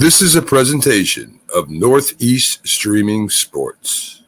This is a presentation of Northeast Streaming Sports.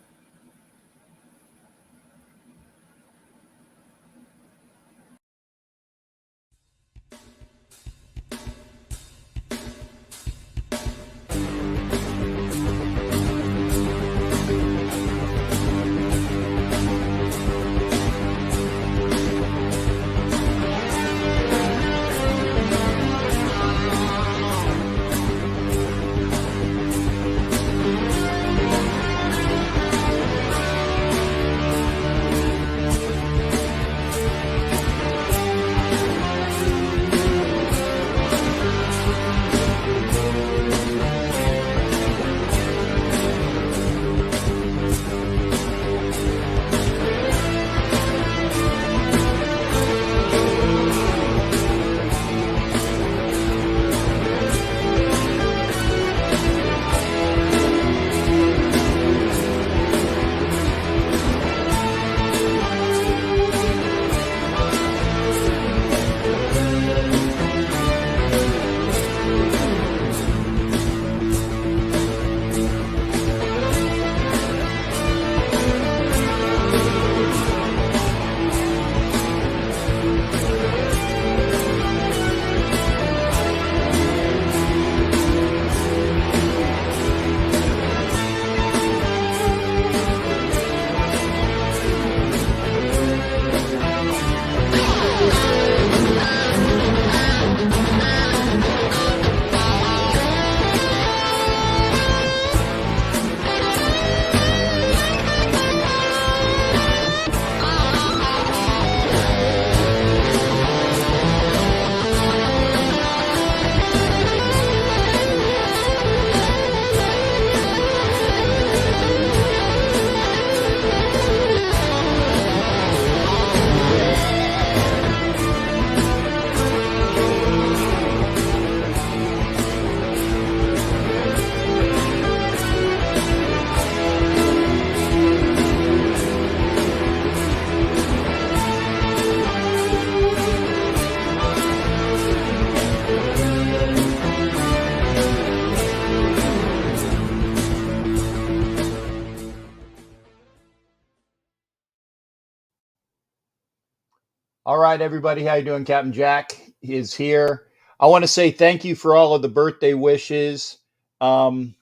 All right, everybody, how you doing? Captain Jack is here. I want to say thank you for all of the birthday wishes. Oh,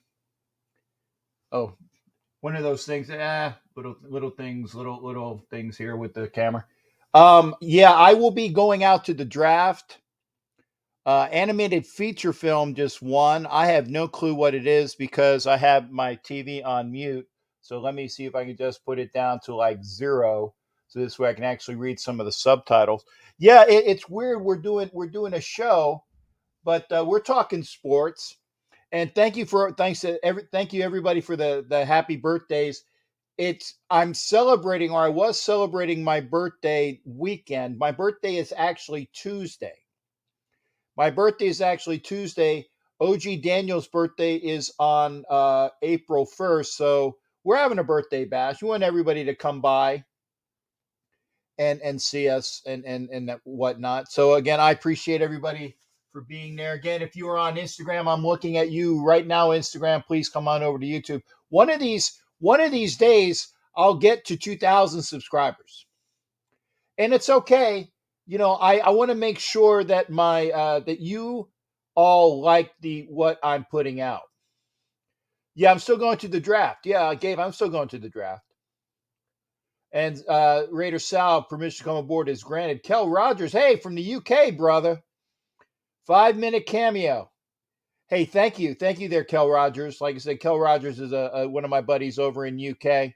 one of those things. Little things, little things here with the camera. Yeah, I will be going out to the draft. Animated feature film just won. I have no clue what it is because I have my TV on mute. So let me see if I can just put it down to like 0, so this way I can actually read some of the subtitles. Yeah, it's weird. We're doing a show, but we're talking sports. And thank you everybody for the happy birthdays. I'm celebrating, or I was celebrating my birthday weekend. My birthday is actually Tuesday. OG Daniel's birthday is on April 1st. So we're having a birthday bash. We want everybody to come by and see us and whatnot. So again, I appreciate everybody for being there. Again, if you are on Instagram, I'm looking at you right now. Instagram, please come on over to YouTube. One of these days, I'll get to 2,000 subscribers, and it's okay. I want to make sure that that you all like what I'm putting out. Yeah, I'm still going to the draft. Yeah, Gabe, I'm still going to the draft. And Raider Sal, permission to come aboard is granted. Kel Rogers, hey, from the UK, brother. 5-minute cameo. Hey, thank you there, Kel Rogers. Like I said, Kel Rogers is one of my buddies over in UK.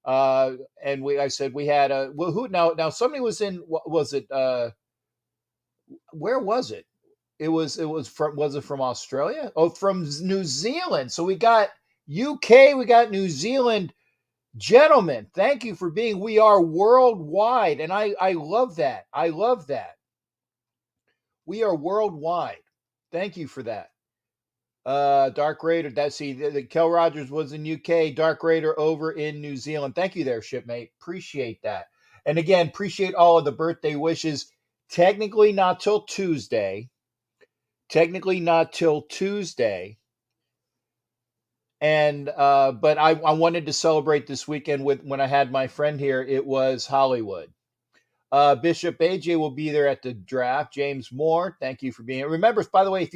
And I said we had who now somebody was in, what was it? Where was it? It was it from Australia? Oh, from New Zealand. So we got UK, we got New Zealand. Gentlemen, thank you for being. We are worldwide, and I love that. I love that. We are worldwide. Thank you for that. Dark Raider. The Kel Rogers was in UK. Dark Raider over in New Zealand. Thank you there, shipmate. Appreciate that. And again, appreciate all of the birthday wishes. Technically not till Tuesday. technically not till Tuesday. And but I wanted to celebrate this weekend with when I had my friend here. It was Hollywood. Bishop AJ will be there at the draft. James Moore, thank you for being here. Remember, by the way, if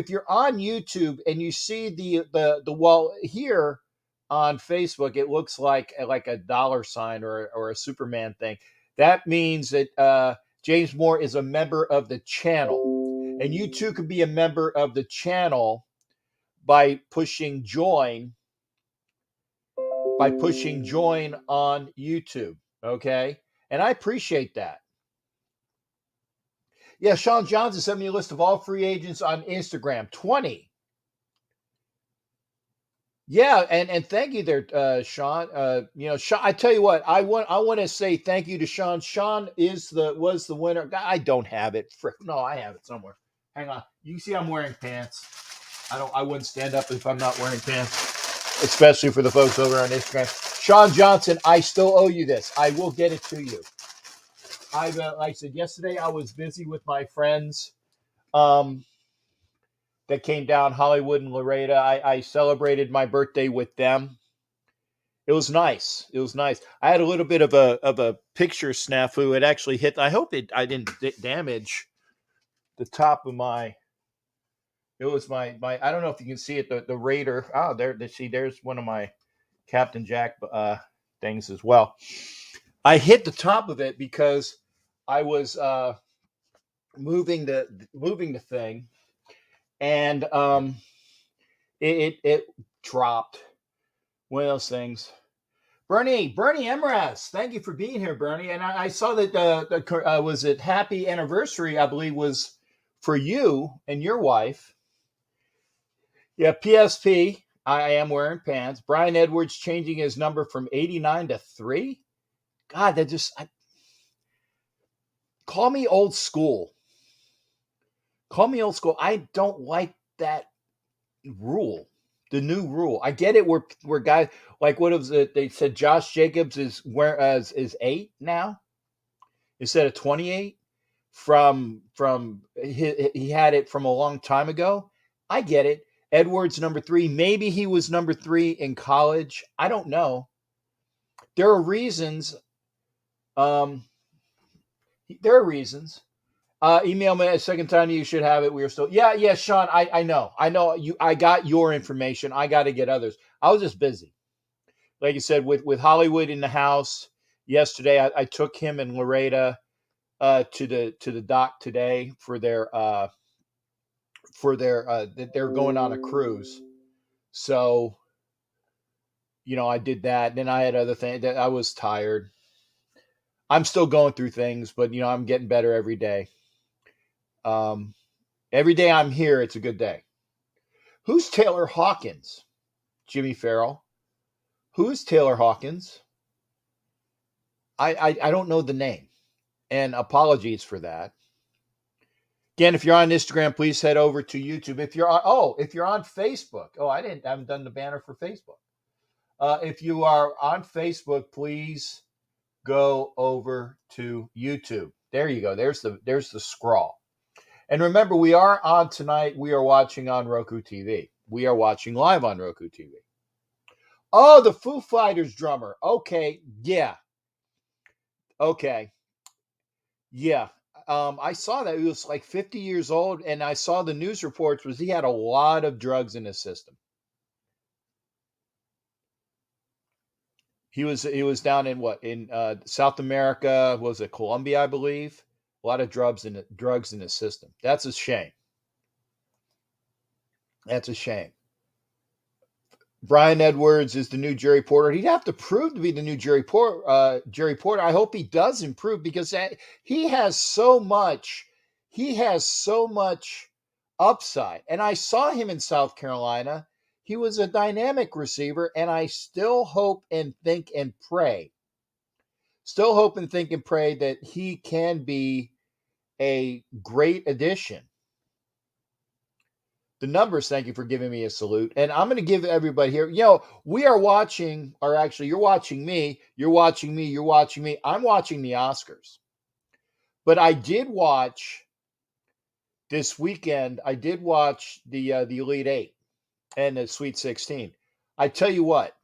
you're on YouTube and you see the wall here on Facebook, it looks like a dollar sign or a Superman thing. That means that James Moore is a member of the channel, and you too can be a member of the channel by pushing join on YouTube. Okay. And I appreciate that. Yeah, Sean Johnson sent me a list of all free agents on Instagram. 20. Yeah, and thank you there, Sean. Sean, I tell you what, I want to say thank you to Sean. Sean was the winner. I don't have it. No, I have it somewhere. Hang on. You can see I'm wearing pants. I wouldn't stand up if I'm not wearing pants, especially for the folks over on Instagram. Sean Johnson, I still owe you this. I will get it to you. Like I said yesterday, I was busy with my friends that came down Hollywood and Laredo. I celebrated my birthday with them. It was nice. It was nice. I had a little bit of a picture snafu. It actually hit. I hope I didn't damage the top of my. It was my. I don't know if you can see it. The Raider. Oh, there's one of my Captain Jack things as well. I hit the top of it because I was moving the thing, and it dropped. One of those things. Bernie Emraz, thank you for being here, Bernie. And I saw that was it happy anniversary, I believe, was for you and your wife. Yeah, PSP. I am wearing pants. Brian Edwards changing his number from 89 to 3. God, that just call me old school. Call me old school. I don't like that rule. The new rule. I get it. We're guys like what was it? They said Josh Jacobs is 8 now instead of 28 from he had it from a long time ago. I get it. Edwards number 3. Maybe he was number 3 in college. I don't know. There are reasons. There are reasons. Email me a second time. You should have it. We are still. Yeah, Sean. I know you. I got your information. I got to get others. I was just busy. Like you said, with Hollywood in the house yesterday, I took him and Loretta to the dock today for their they're going on a cruise. So, I did that. Then I had other things that I was tired. I'm still going through things, but I'm getting better every day. Every day I'm here, it's a good day. Who's Taylor Hawkins? Jimmy Farrell. Who's Taylor Hawkins? I don't know the name, and apologies for that. Again, if you're on Instagram, please head over to YouTube. If you're on Facebook, I haven't done the banner for Facebook. If you are on Facebook, please go over to YouTube. There you go. There's the scroll. And remember, we are on tonight. We are watching on Roku TV. We are watching live on Roku TV. Oh, the Foo Fighters drummer. Okay. Yeah. Okay. Yeah. I saw that he was like 50 years old, and I saw the news reports was he had a lot of drugs in his system. He was down in South America, was it Colombia, I believe? A lot of drugs in his system. That's a shame. That's a shame. Brian Edwards is the new Jerry Porter. He'd have to prove to be the new Jerry Porter. I hope he does improve because he has so much. He has so much upside. And I saw him in South Carolina. He was a dynamic receiver, and I still hope and think and pray. Still hope and think and pray that he can be a great addition. The numbers, thank you for giving me a salute. And I'm going to give everybody here, we are watching, or actually you're watching me, you're watching me, you're watching me. I'm watching the Oscars. But I did watch this weekend, I did watch the Elite Eight and the Sweet 16. I tell you what,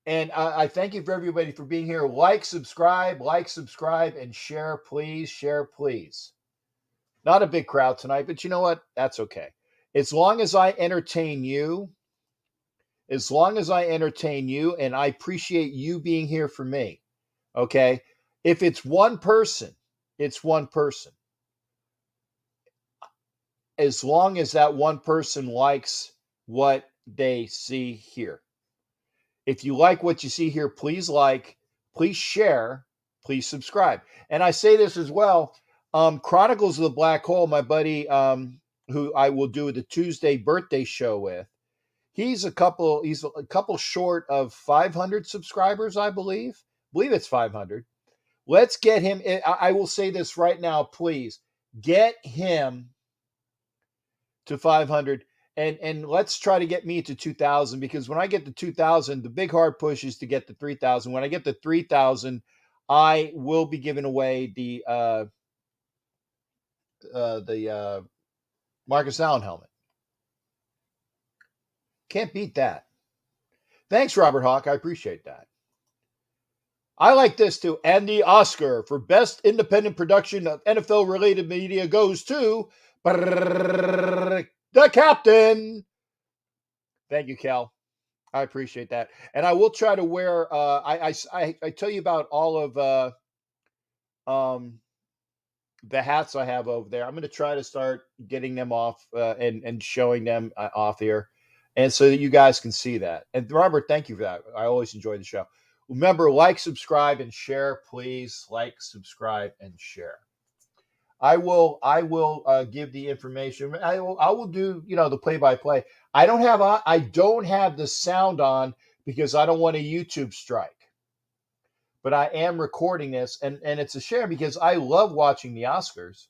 and I thank you for everybody for being here. Like, subscribe, and share, please. Share, please. Not a big crowd tonight, but you know what? That's okay. As long as I entertain you, and I appreciate you being here for me, okay? If it's one person, it's one person. As long as that one person likes what they see here. If you like what you see here, please like, please share, please subscribe. And I say this as well. Chronicles of the Black Hole, my buddy, who I will do the Tuesday birthday show with, he's a couple short of 500 subscribers, I believe. I believe it's 500. Let's get him. I will say this right now, please get him to 500, and let's try to get me to 2,000, because when I get to 2,000, the big hard push is to get to 3,000. When I get to 3,000, I will be giving away the Marcus Allen helmet. Can't beat that. Thanks, Robert Hawk. I appreciate that. I like this too. And the Oscar for Best Independent Production of NFL-related media goes to the captain. Thank you, Cal. I appreciate that. And I will try to wear, I tell you about all of the hats I have over there. I'm going to try to start getting them off and showing them off here, and so that you guys can see that. And Robert, thank you for that. I always enjoy the show. Remember, like, subscribe, and share, please. Like, subscribe, and share. I will give the information. I will do, the play-by-play. I don't have the sound on because I don't want a YouTube strike. But I am recording this, and it's a shame because I love watching the Oscars,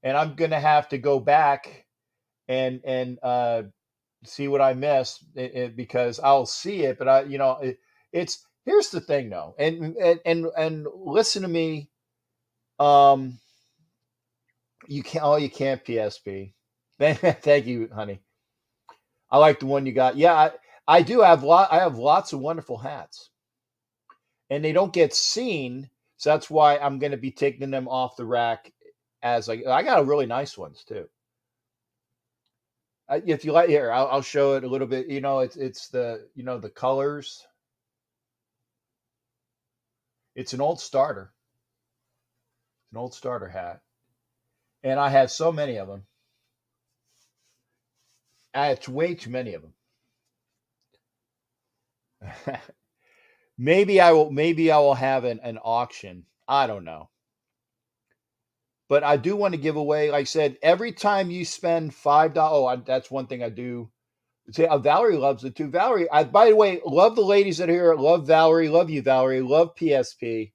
and I'm gonna have to go back and see what I missed because I'll see it, but it's here's the thing though, and listen to me, you can't PSP. Thank you, honey. I like the one you got. Yeah, I have lots of wonderful hats. And they don't get seen, so that's why I'm going to be taking them off the rack. As I got really nice ones too. If you like, here I'll show it a little bit. It's the the colors. It's an old starter. It's an old starter hat, and I have so many of them. It's way too many of them. Maybe I will have an auction. I don't know. But I do want to give away, like I said, every time you spend $5. Oh, that's one thing I do. See, Valerie loves it too. Valerie, by the way, love the ladies that are here. Love Valerie. Love you, Valerie. Love PSP.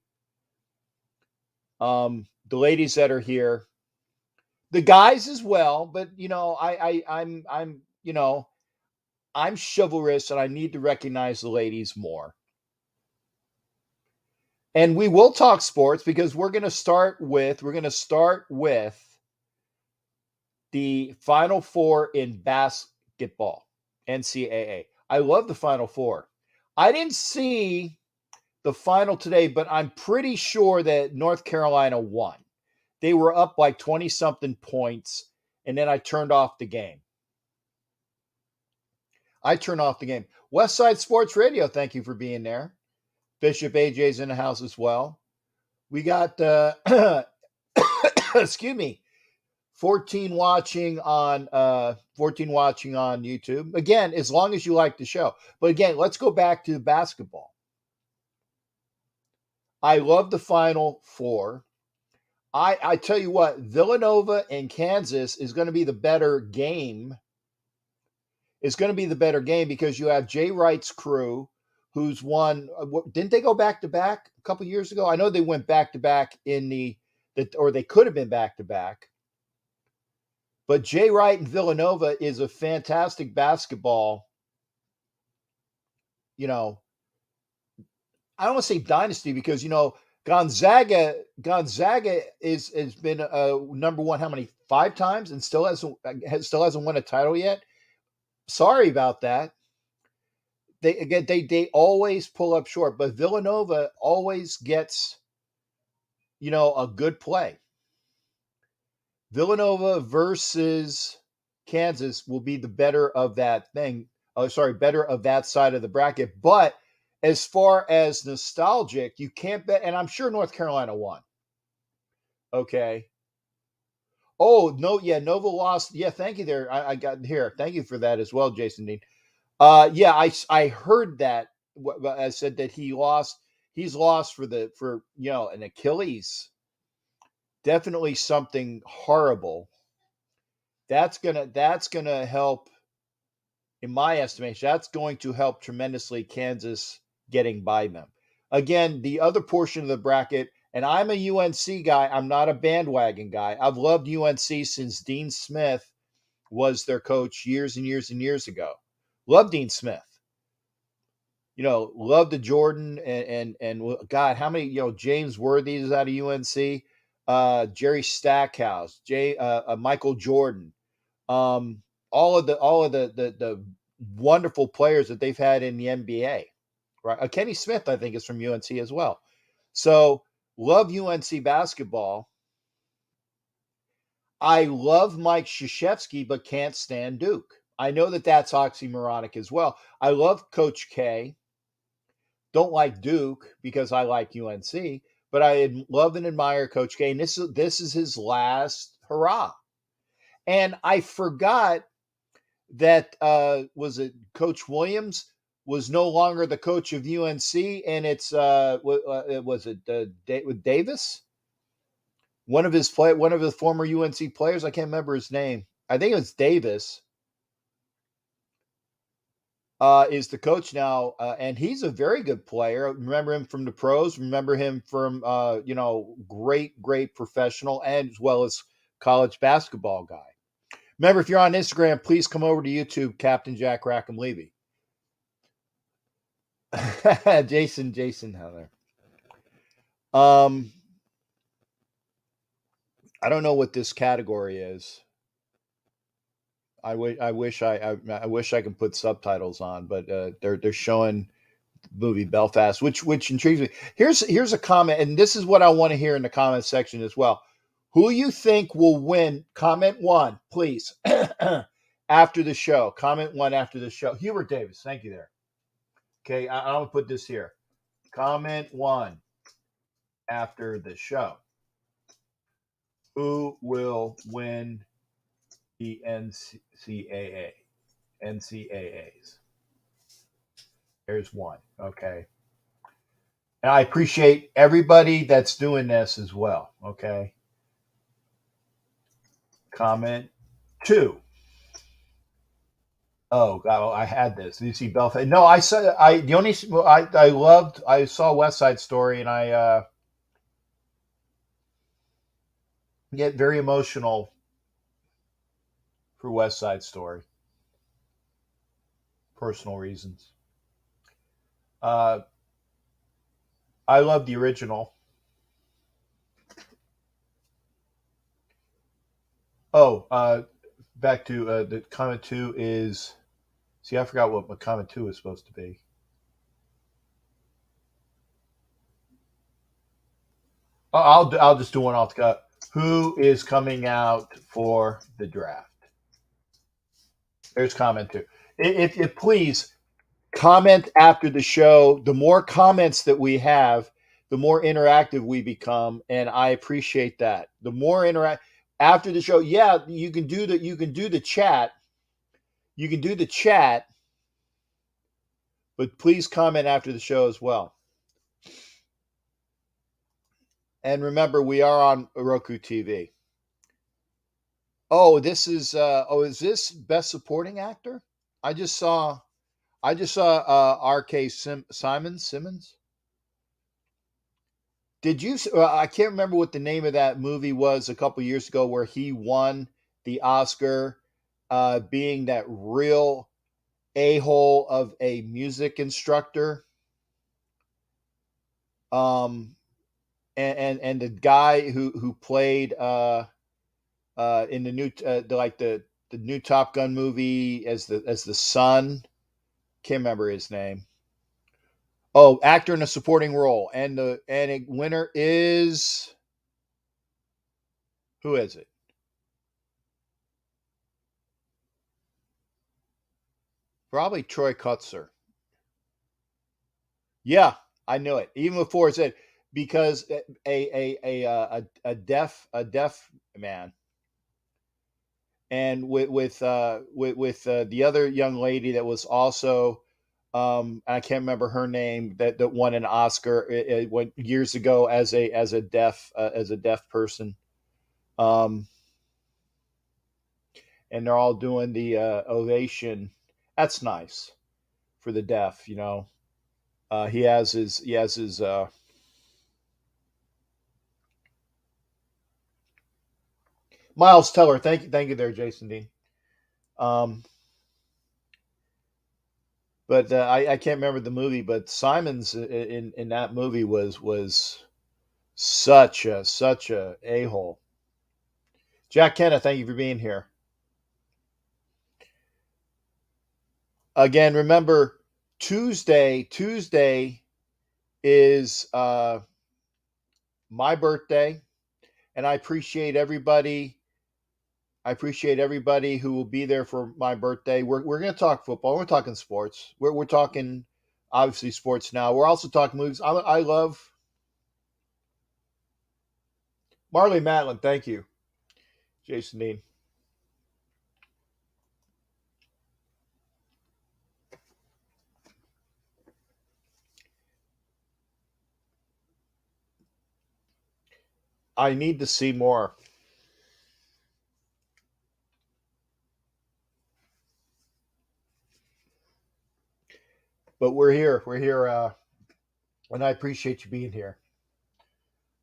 The ladies that are here. The guys as well, but I'm chivalrous and I need to recognize the ladies more. And we will talk sports because we're going to start with the Final Four in basketball, NCAA. I love the Final Four. I didn't see the final today, but I'm pretty sure that North Carolina won. They were up like 20-something points, and then I turned off the game. West Side Sports Radio, thank you for being there. Bishop AJ's in the house as well. We got, excuse me, 14 watching on YouTube. Again, as long as you like the show. But again, let's go back to basketball. I love the Final Four. I tell you what, Villanova and Kansas is going to be the better game. It's going to be the better game because you have Jay Wright's crew, who's won. Didn't they go back to back a couple years ago? I know they went back to back or they could have been back to back. But Jay Wright and Villanova is a fantastic basketball. I don't want to say dynasty because Gonzaga has been number one. How many? 5 times and still hasn't won a title yet. Sorry about that. They always pull up short, but Villanova always gets, a good play. Villanova versus Kansas will be the better of that thing. Oh, sorry, better of that side of the bracket. But as far as nostalgic, you can't bet, and I'm sure North Carolina won. Okay. Oh no, yeah, Nova lost. Yeah, thank you there. I got here. Thank you for that as well, Jason Dean. Yeah, I heard that. I said that he lost. He's lost for an Achilles. Definitely something horrible. That's gonna help, in my estimation. That's going to help tremendously Kansas getting by them. Again, the other portion of the bracket, and I'm a UNC guy. I'm not a bandwagon guy. I've loved UNC since Dean Smith was their coach years and years and years ago. Love Dean Smith. Love the Jordan and God, how many, James Worthy is out of UNC, Jerry Stackhouse, Michael Jordan, um, all of the wonderful players that they've had in the NBA, right? Kenny Smith, I think, is from UNC as well. So love UNC basketball. I love Mike Krzyzewski, but can't stand Duke. I know that that's oxymoronic as well. I love Coach K. Don't like Duke because I like UNC, but I love and admire Coach K. And this is his last hurrah. And I forgot that was it Coach Williams was no longer the coach of UNC, and it's was it with Davis, one of the former UNC players. I can't remember his name. I think it was Davis. Is the coach now, and he's a very good player. Remember him from the pros. Remember him from great professional and as well as college basketball guy. Remember, if you're on Instagram, please come over to YouTube, Captain Jack Rackham Levy. Jason Heather. I don't know what this category is. I wish I can put subtitles on, but they're showing the movie Belfast, which intrigues me. Here's a comment, and this is what I want to hear in the comment section as well. Who you think will win? Comment 1, please. After the show, comment 1 after the show. Hubert Davis, thank you there. Okay, I'll put this here. Comment 1 after the show. Who will win the NCAAs? There's one. Okay. And I appreciate everybody that's doing this as well. Okay. Comment 2. Oh God, I had this. Did you see Belfast? No, I saw. I saw West Side Story, and I get very emotional for West Side Story, personal reasons. I love the original. Oh, back to the comment 2 is. See, I forgot what comment 2 is supposed to be. I'll just do one off the cuff. Who is coming out for the draft? There's comment 2. If please comment after the show. The more comments that we have, the more interactive we become, and I appreciate that. The more interact after the show. Yeah, you can do the chat. You can do the chat, but please comment after the show as well. And remember, we are on Roku TV. Oh, this is is this best supporting actor? I just saw R.K. Simmons. Did you? I can't remember what the name of that movie was a couple years ago, where he won the Oscar, being that real a-hole of a music instructor. And the guy who played in the new the new Top Gun movie as the son. Can't remember his name. Oh, actor in a supporting role, and the winner is, who is it? Probably Troy Kutzer. Yeah, I knew it even before it said, because a deaf man, and with the other young lady that was also, I can't remember her name, that won an Oscar, it went years ago as a deaf person, um, and they're all doing the ovation. That's nice for the deaf, you know. He has his Miles Teller. Thank you there, Jason Dean. Um, but I can't remember the movie, but Simon's in that movie was such a hole. Jack Kenna, thank you for being here. Again, remember, Tuesday is my birthday, and I appreciate everybody. I appreciate everybody who will be there for my birthday. We're going to talk football. We're talking sports. We're talking, obviously, sports now. We're also talking movies. I love Marley Matlin. Thank you, Jason Dean. I need to see more. But we're here. We're here, and I appreciate you being here.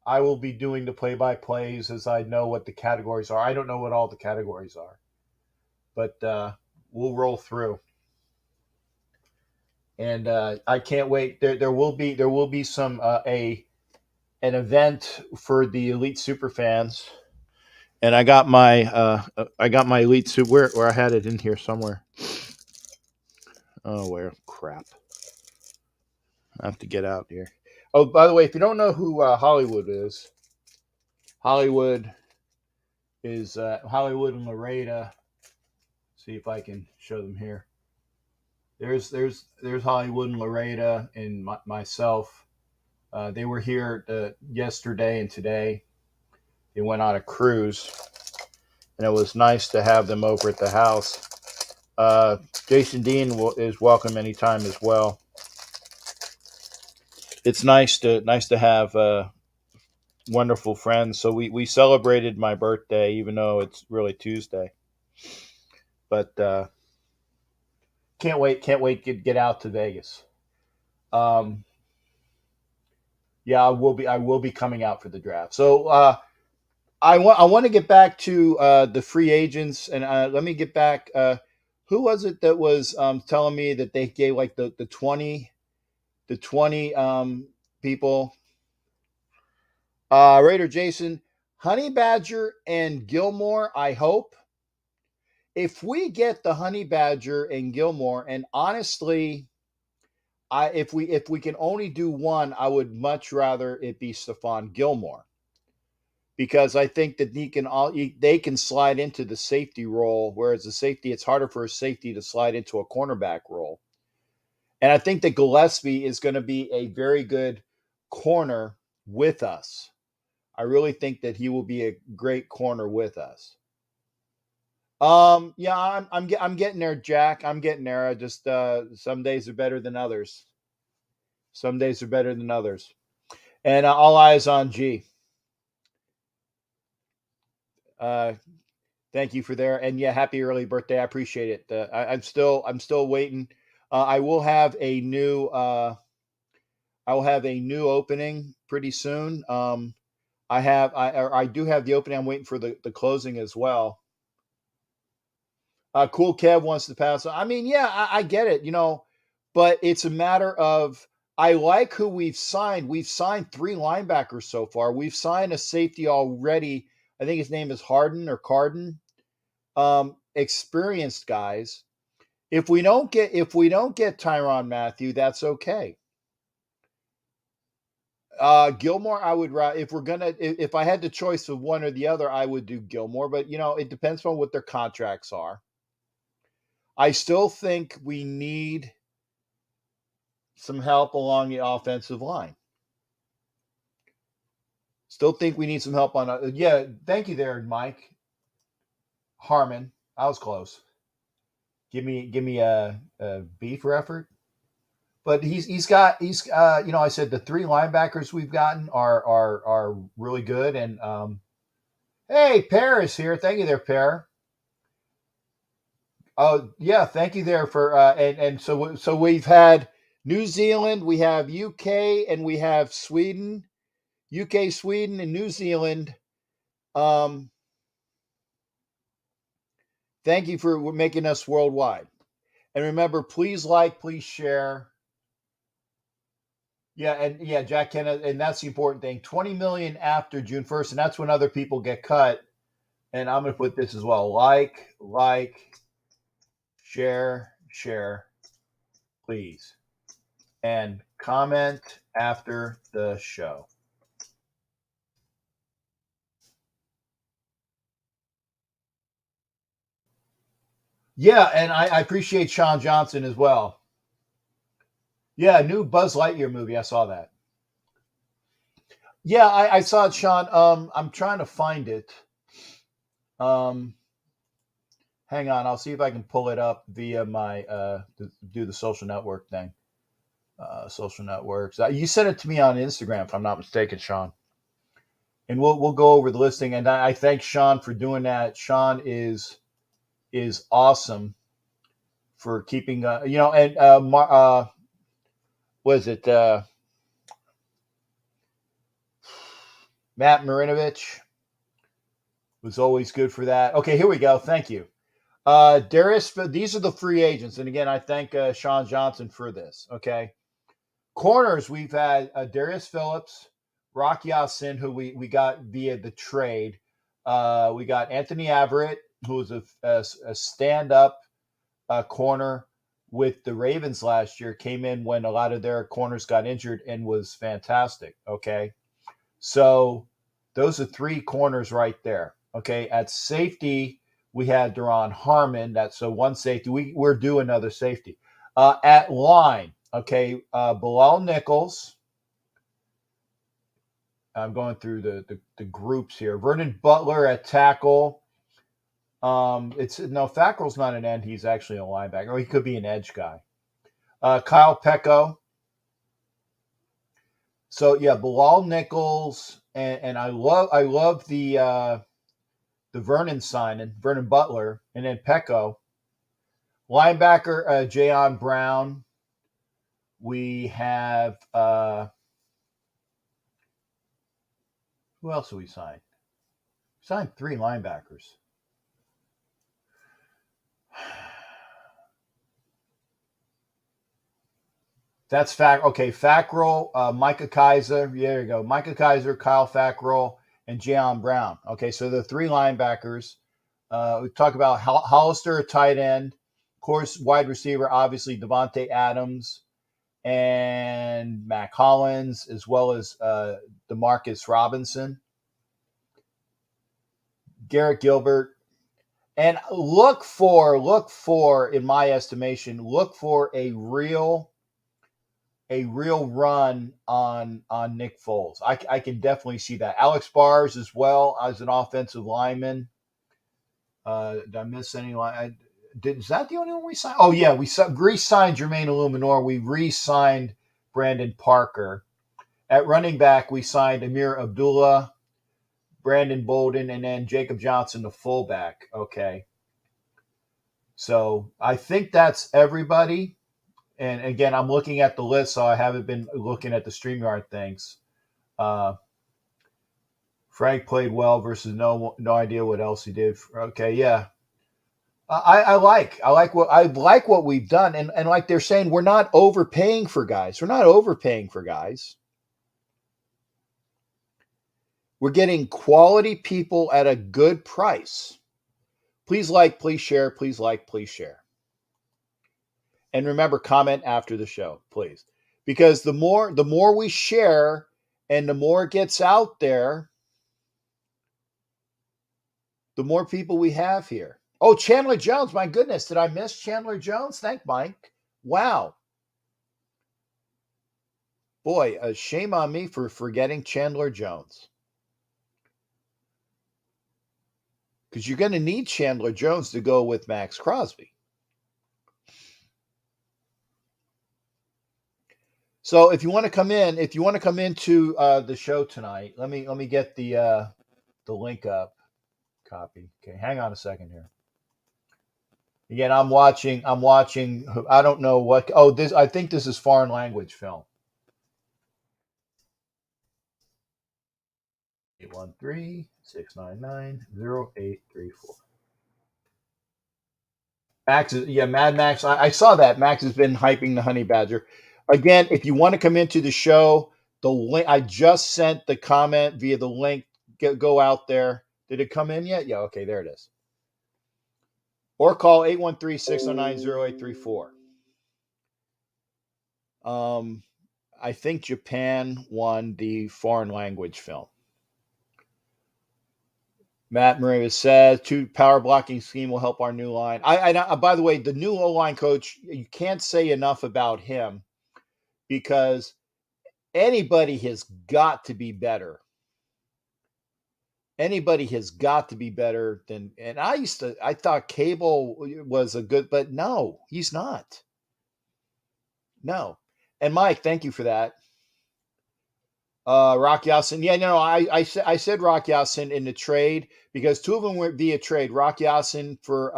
I will be doing the play-by-plays as I know what the categories are. I don't know what all the categories are, but we'll roll through. And I can't wait. There will be some an event for the Elite Super fans, and I got my Elite Super, where I had it in here somewhere. Oh, where crap! I have to get out here. Oh, by the way, if you don't know who Hollywood is, Hollywood is Hollywood and Laredo. See if I can show them here. There's Hollywood and Laredo and myself. They were here yesterday and today. They went on a cruise, and it was nice to have them over at the house. Jason Dean is welcome anytime as well. It's nice to have wonderful friends. So we celebrated my birthday, even though it's really Tuesday. But can't wait to get out to Vegas. Um, yeah, I will be coming out for the draft. So I want to get back to the free agents, and let me get back. Who was it that was telling me that they gave like the 20 people? Raider Jason, Honey Badger and Gilmore. I hope if we get the Honey Badger and Gilmore, and honestly, if we can only do one, I would much rather it be Stephon Gilmore, because I think that they can slide into the safety role, whereas the safety, it's harder for a safety to slide into a cornerback role. And I think that Gillespie is going to be a very good corner with us. I really think that he will be a great corner with us. Yeah, I'm getting there, Jack. I'm getting there. I just some days are better than others. Some days are better than others. And all eyes on G. Thank you for there, and yeah, happy early birthday. I appreciate it. I'm still waiting. I will have a new opening pretty soon. I do have the opening. I'm waiting for the closing as well. Cool Kev wants to pass. I mean, yeah, I get it, but it's a matter of, I like who we've signed. We've signed 3 linebackers so far. We've signed a safety already. I think his name is Harden or Carden. Experienced guys. If we don't get Tyrann Mathieu, that's okay. Gilmore, I would if I had the choice of one or the other, I would do Gilmore, but it depends on what their contracts are. I still think we need some help along the offensive line. Still think we need some help on. Yeah, thank you there, Mike Harmon. I was close. Give me a B for effort. But I said the three linebackers we've gotten are really good. And hey, Pear is here. Thank you there, Pear. Oh yeah, thank you there for and so we've had New Zealand, we have UK, and we have Sweden. UK, Sweden, and New Zealand. Thank you for making us worldwide. And remember, please like, please share. Yeah, and yeah, Jack Kenneth, and that's the important thing. 20 million after June 1st, and that's when other people get cut. And I'm going to put this as well. Like, share, please. And comment after the show. Yeah, and I appreciate Sean Johnson as well. Yeah, new Buzz Lightyear movie. I saw that. Yeah, I saw it, Sean. I'm trying to find it. Hang on, I'll see if I can pull it up via my do the social network thing. Social networks. You sent it to me on Instagram, if I'm not mistaken, Sean. And we'll go over the listing. And I thank Sean for doing that. Sean is awesome for keeping and what is it? Matt Marinovich was always good for that. Okay, here we go. Thank you. Darius, these are the free agents. And again, I thank Sean Johnson for this. Okay. Corners, we've had Darius Phillips, Rock Ya-Sin, who we got via the trade. We got Anthony Averett, who was a stand-up corner with the Ravens last year, came in when a lot of their corners got injured and was fantastic. Okay. So those are three corners right there. Okay. At safety, we had Deron Harmon. That's so one safety. We're due another safety. At line, okay, Bilal Nichols. I'm going through the groups here. Vernon Butler at tackle. Fackrell's not an end. He's actually a linebacker. Or he could be an edge guy. Kyle Pecco. So yeah, Bilal Nichols, and I love the Vernon signing, Vernon Butler, and then Pecco. Linebacker, Jayon Brown. We have who else do we sign? We signed three linebackers. That's okay. Fackrell, Micah Kaiser. There you go. Micah Kaiser, Kyle Fackrell, and Jayon Brown. Okay, so the three linebackers. We talk about Hollister, tight end. Of course, wide receiver, obviously Devontae Adams and Mac Hollins, as well as Demarcus Robinson, Garrett Gilbert. And look for, in my estimation, look for a real run on Nick Foles. I can definitely see that. Alex Bars as well as an offensive lineman. Did I miss any line? Is that the only one we signed? Oh yeah, we re-signed Jermaine Illuminor. We re-signed Brandon Parker. At running back, we signed Amir Abdullah, Brandon Bolden, and then Jacob Johnson, the fullback. Okay. So I think that's everybody. And again, I'm looking at the list, so I haven't been looking at the StreamYard things. Frank played well versus no idea what else he did. Okay, yeah. I like what we've done, and like they're saying, we're not overpaying for guys. We're getting quality people at a good price. Please like, please share, please like, please share. And remember, comment after the show, please. Because the more we share and the more it gets out there, the more people we have here. Oh, Chandler Jones, my goodness, did I miss Chandler Jones? Thank Mike. Wow. Boy, shame on me for forgetting Chandler Jones. Because you're going to need Chandler Jones to go with Max Crosby. So if you want to come into the show tonight, let me get the link up. Copy. Okay, hang on a second here. Again, I'm watching. I don't know what. Oh, this. I think this is foreign language film. 813-699-0834. Max is Mad Max. I saw that. Max has been hyping the Honey Badger. Again, if you want to come into the show, the link I just sent the comment via the link. Go out there. Did it come in yet? Yeah. Okay, there it is. Or call 813-609-0834. I think Japan won the foreign language film. Matt Murray says, two power blocking scheme will help our new line. By the way, the new O-line coach, you can't say enough about him because anybody has got to be better. Anybody has got to be better than, and I thought Cable was a good, but no, he's not. No. And Mike, thank you for that. Rock Yasin. Yeah, no, I said Rock Yasin in the trade because two of them went via trade. Rock Yasin for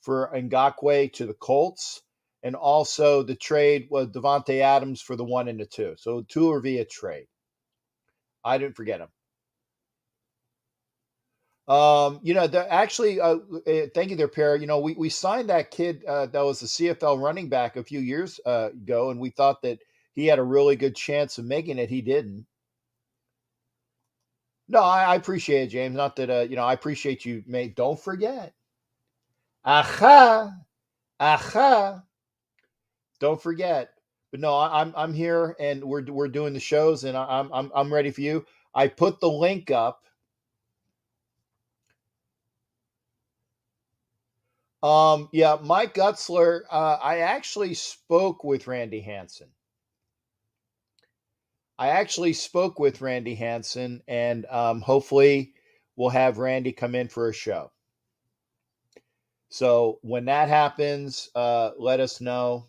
Ngakoue to the Colts, and also the trade was Devontae Adams for the 1 and the 2. So two are via trade. I didn't forget him. Actually, thank you there, Pierre. We signed that kid that was the CFL running back a few years ago, and we thought that he had a really good chance of making it. He didn't. No, I appreciate it, James. Not that I appreciate you, mate. Don't forget. Aha, aha. Don't forget. But no, I'm here, and we're doing the shows, and I'm ready for you. I put the link up. Yeah, Mike Gutzler. I actually spoke with Randy Hansen. And hopefully we'll have Randy come in for a show. So when that happens, let us know.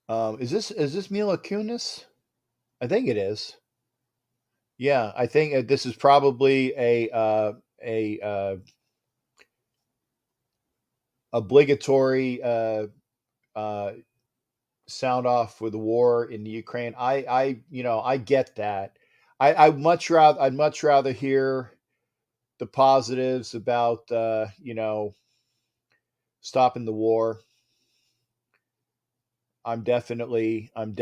Is this Mila Kunis? I think it is. Yeah, I think this is probably a obligatory sound off for the war in the Ukraine. I get that. I'd much rather hear the positives about stopping the war. I'm definitely not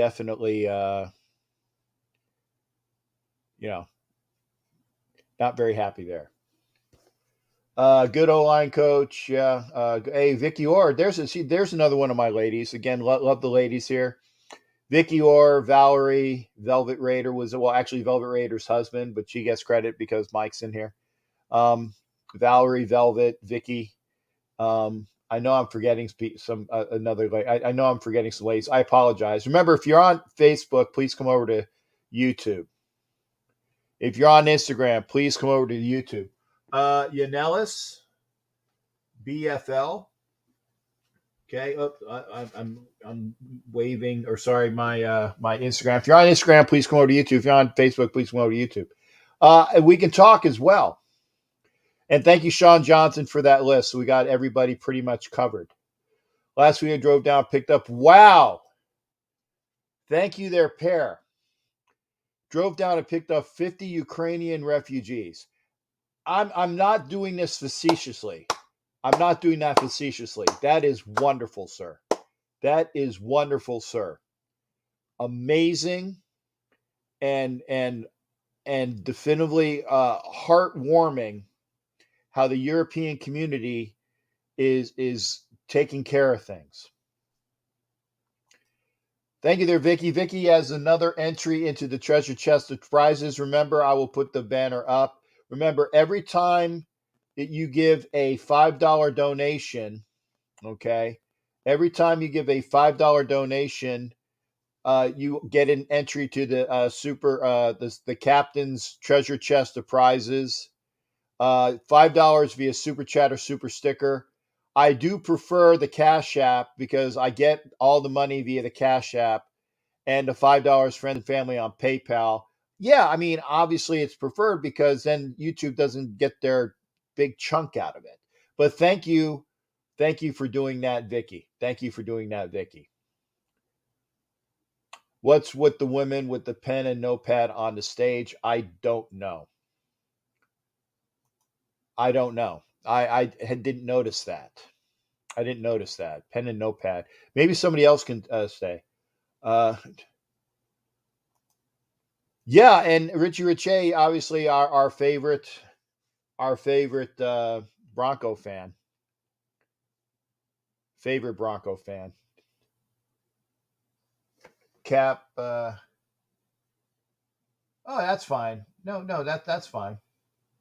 very happy there. Good O-line coach. Yeah. Hey, Vicky Orr. There's another one of my ladies. Again, love the ladies here. Vicky Orr, Valerie, Velvet Raider actually Velvet Raider's husband, but she gets credit because Mike's in here. Valerie, Velvet, Vicky. I know I'm forgetting I know I'm forgetting some ladies. I apologize. Remember, if you're on Facebook, please come over to YouTube. If you're on Instagram, please come over to YouTube. Yanellis, BFL. Okay, I'm waving, or sorry, my my Instagram. If you're on Instagram, please come over to YouTube. If you're on Facebook, please come over to YouTube. And we can talk as well. And thank you, Sean Johnson, for that list. So we got everybody pretty much covered. Last week I drove down, picked up. Wow. Thank you there, Pear. Drove down and picked up 50 Ukrainian refugees. I'm not doing this facetiously. I'm not doing that facetiously. That is wonderful, sir. That is wonderful, sir. Amazing. and and definitively heartwarming how the European community is taking care of things. Thank you there, Vicky. Vicky has another entry into the treasure chest of prizes. Remember, I will put the banner up. Remember, every time that you give a $5 donation, okay, every time you give a $5 donation, you get an entry to the the captain's treasure chest of prizes. $5 via super chat or super sticker. I do prefer the Cash App because I get all the money via the Cash App, and the $5 friend and family on PayPal. Yeah, I mean, obviously it's preferred because then YouTube doesn't get their big chunk out of it. But thank you for doing that, Vicky. Thank you for doing that, Vicky. What's with the women with the pen and notepad on the stage? I don't know. I don't know. Didn't notice that. I didn't notice that. Pen and notepad. Maybe somebody else can say. Uh, yeah, and Richie Riche, obviously our favorite Bronco fan. Favorite Bronco fan. Cap. Oh, that's fine. No, that's fine,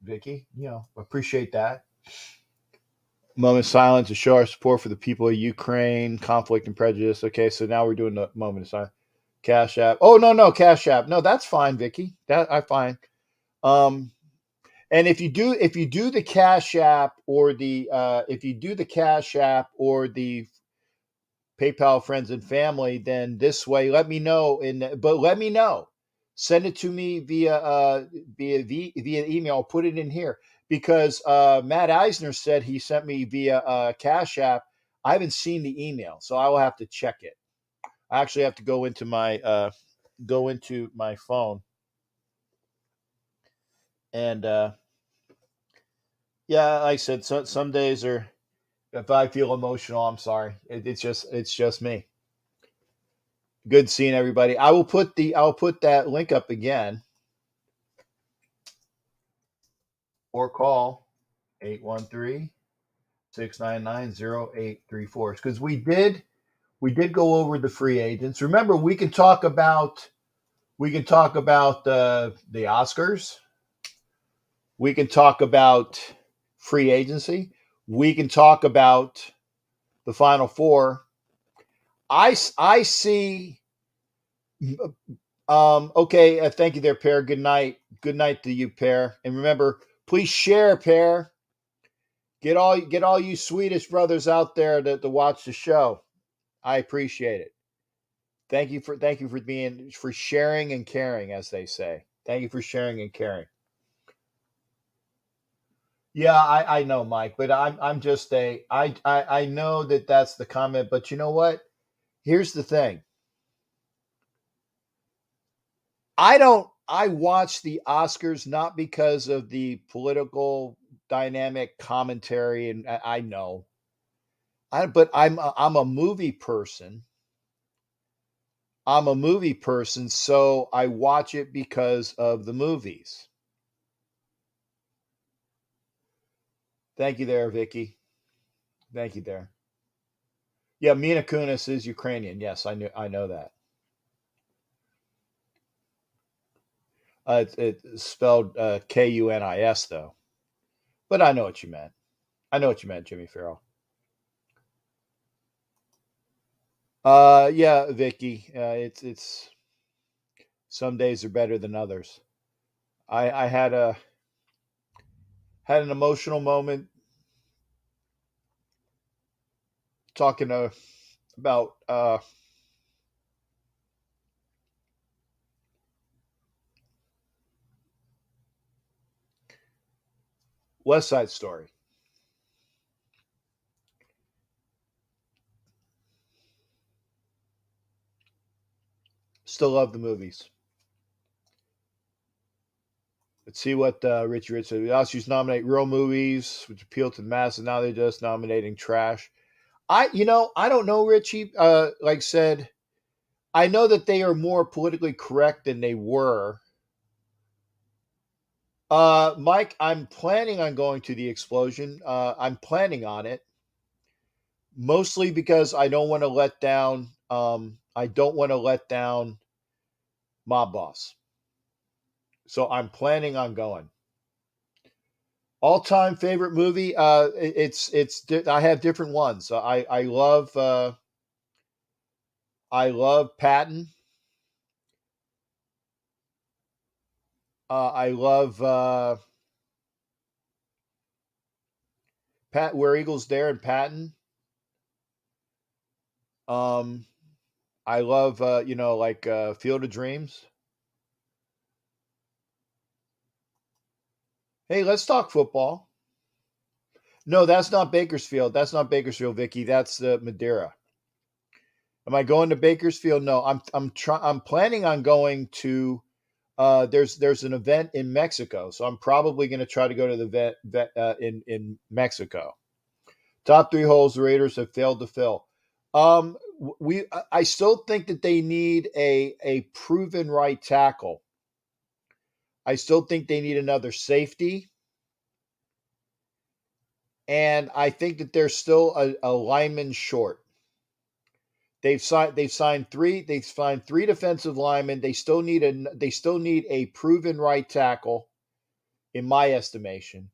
Vicky. You know, appreciate that. Moment of silence to show our support for the people of Ukraine, conflict and prejudice. Okay, so now we're doing the moment of silence. Cash App. Oh no, Cash App. No, that's fine, Vicky. That I fine. Um, and if you do the Cash App or the if you do the Cash App or the PayPal friends and family, then this way, let me know. But let me know. Send it to me via email. I'll put it in here because Matt Eisner said he sent me via Cash App. I haven't seen the email, so I will have to check it. I actually have to go into my phone and yeah, like I said, some days are if I feel emotional, I'm sorry. It's just me. Good seeing everybody. I'll put that link up again or call 813-699-0834 because we did go over the free agents. Remember, we can talk about the Oscars. We can talk about free agency. We can talk about the Final Four. I see. Okay. Thank you there, Pear. Good night. Good night to you, Pear. And remember, please share, Pear. Get all you Swedish brothers out there to watch the show. I appreciate it. Thank you for sharing and caring, as they say. Thank you for sharing and caring. Yeah, I know, Mike, but I'm just I know that that's the comment, but you know what? Here's the thing. I watch the Oscars not because of the political dynamic commentary, and I know. But I'm a movie person. I'm a movie person, so I watch it because of the movies. Thank you there, Vicky. Thank you there. Yeah, Mina Kunis is Ukrainian. Yes, I know that. It's spelled Kunis though, but I know what you meant. I know what you meant, Jimmy Farrell. Yeah, Vicky. It's some days are better than others. I had an emotional moment talking about West Side Story. Still love the movies. Let's see what Richie Rich said. The Oscars nominate real movies, which appeal to the masses. Now they're just nominating trash. I don't know, Richie. Like I said, I know that they are more politically correct than they were. Mike, I'm planning on going to the explosion. I'm planning on it mostly because I don't want to let down. I don't want to let down Mob Boss. So I'm planning on going. All-time favorite movie? It's. I have different ones. I love Patton. I love Where Eagles Dare and Patton. Um, I love like Field of Dreams. Hey, let's talk football. No, that's not Bakersfield. That's not Bakersfield, Vicky. That's Madeira. Am I going to Bakersfield? No, I'm planning on going to. There's an event in Mexico, so I'm probably going to try to go to the in Mexico. Top three holes the Raiders have failed to fill. I still think that they need a proven right tackle. I still think they need another safety. And I think that they're still a lineman short. They've signed three defensive linemen. They still need a proven right tackle, in my estimation.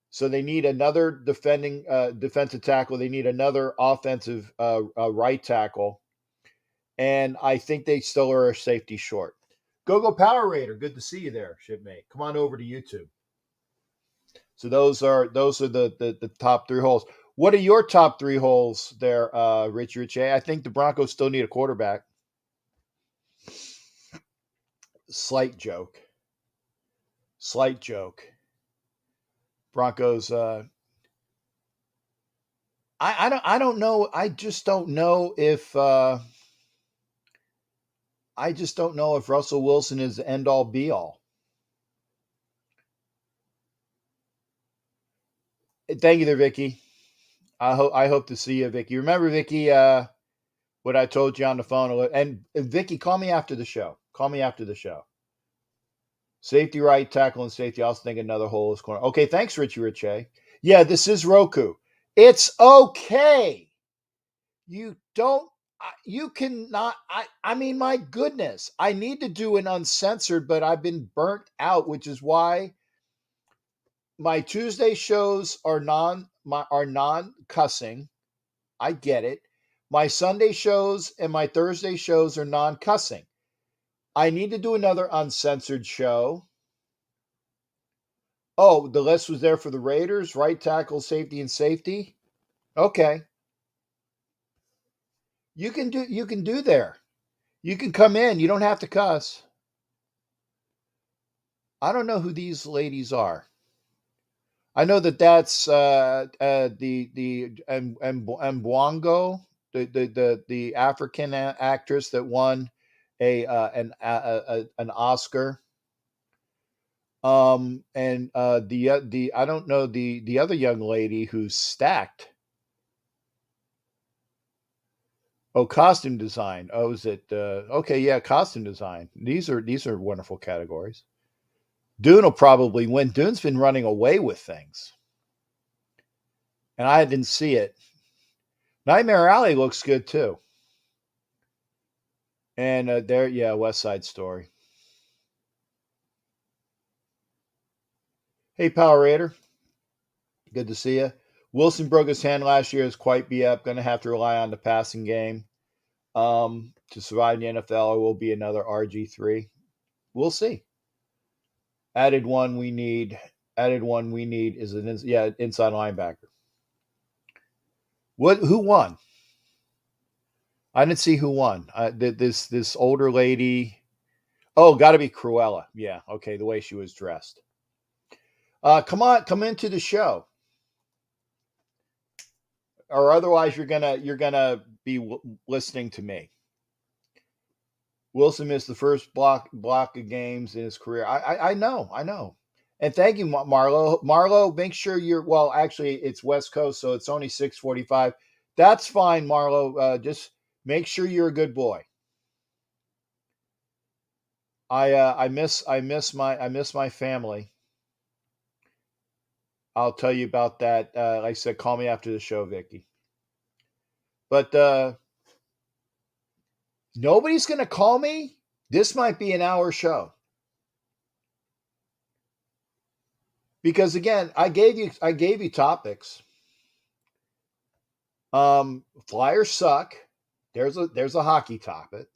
So they need another defensive tackle. They need another offensive right tackle, and I think they still are a safety short. Go Power Raider! Good to see you there, shipmate. Come on over to YouTube. So those are the top three holes. What are your top three holes there, Rich? I think the Broncos still need a quarterback. Slight joke. Broncos. I don't know. I just don't know if Russell Wilson is the end all be all. Thank you there, Vicky. I hope to see you, Vicky. Remember, Vicky, what I told you on the phone. And Vicky, call me after the show. Safety right tackle and safety. I was thinking another hole is corner. Okay, thanks, Richie. Yeah, this is Roku. It's okay. You don't. You cannot. I mean, my goodness. I need to do an uncensored, but I've been burnt out, which is why my Tuesday shows are non cussing. I get it. My Sunday shows and my Thursday shows are non cussing. I need to do another uncensored show. Oh, the list was there for the Raiders, right tackle, safety, and safety. Okay. You can do there. You can come in. You don't have to cuss. I don't know who these ladies are. I know that's the Mbwango, the African actress that won an Oscar. And the I don't know the other young lady who's stacked. Oh, costume design. Oh, is it okay? Yeah, costume design. These are wonderful categories. Dune will probably win. Dune's been running away with things, and I didn't see it. Nightmare Alley looks good too. And yeah, West Side Story. Hey, Power Raider. Good to see you. Wilson broke his hand last year. Is quite beat up. Going to have to rely on the passing game to survive in the NFL. Or will be another RG3. We'll see. Added one we need is an inside linebacker. Who won? I didn't see who won. This older lady. Oh, got to be Cruella. Yeah, okay. The way she was dressed. Come into the show, or otherwise you're gonna be listening to me. Wilson missed the first block of games in his career. I know. And thank you, Marlo. Marlo, make sure you're well. Actually, it's West Coast, so it's only 6:45. That's fine, Marlo. Just make sure you're a good boy. I miss my family. I'll tell you about that. Like I said, call me after the show, Vicky. But nobody's going to call me. This might be an hour show because again, I gave you topics. Flyers suck. There's a hockey topic.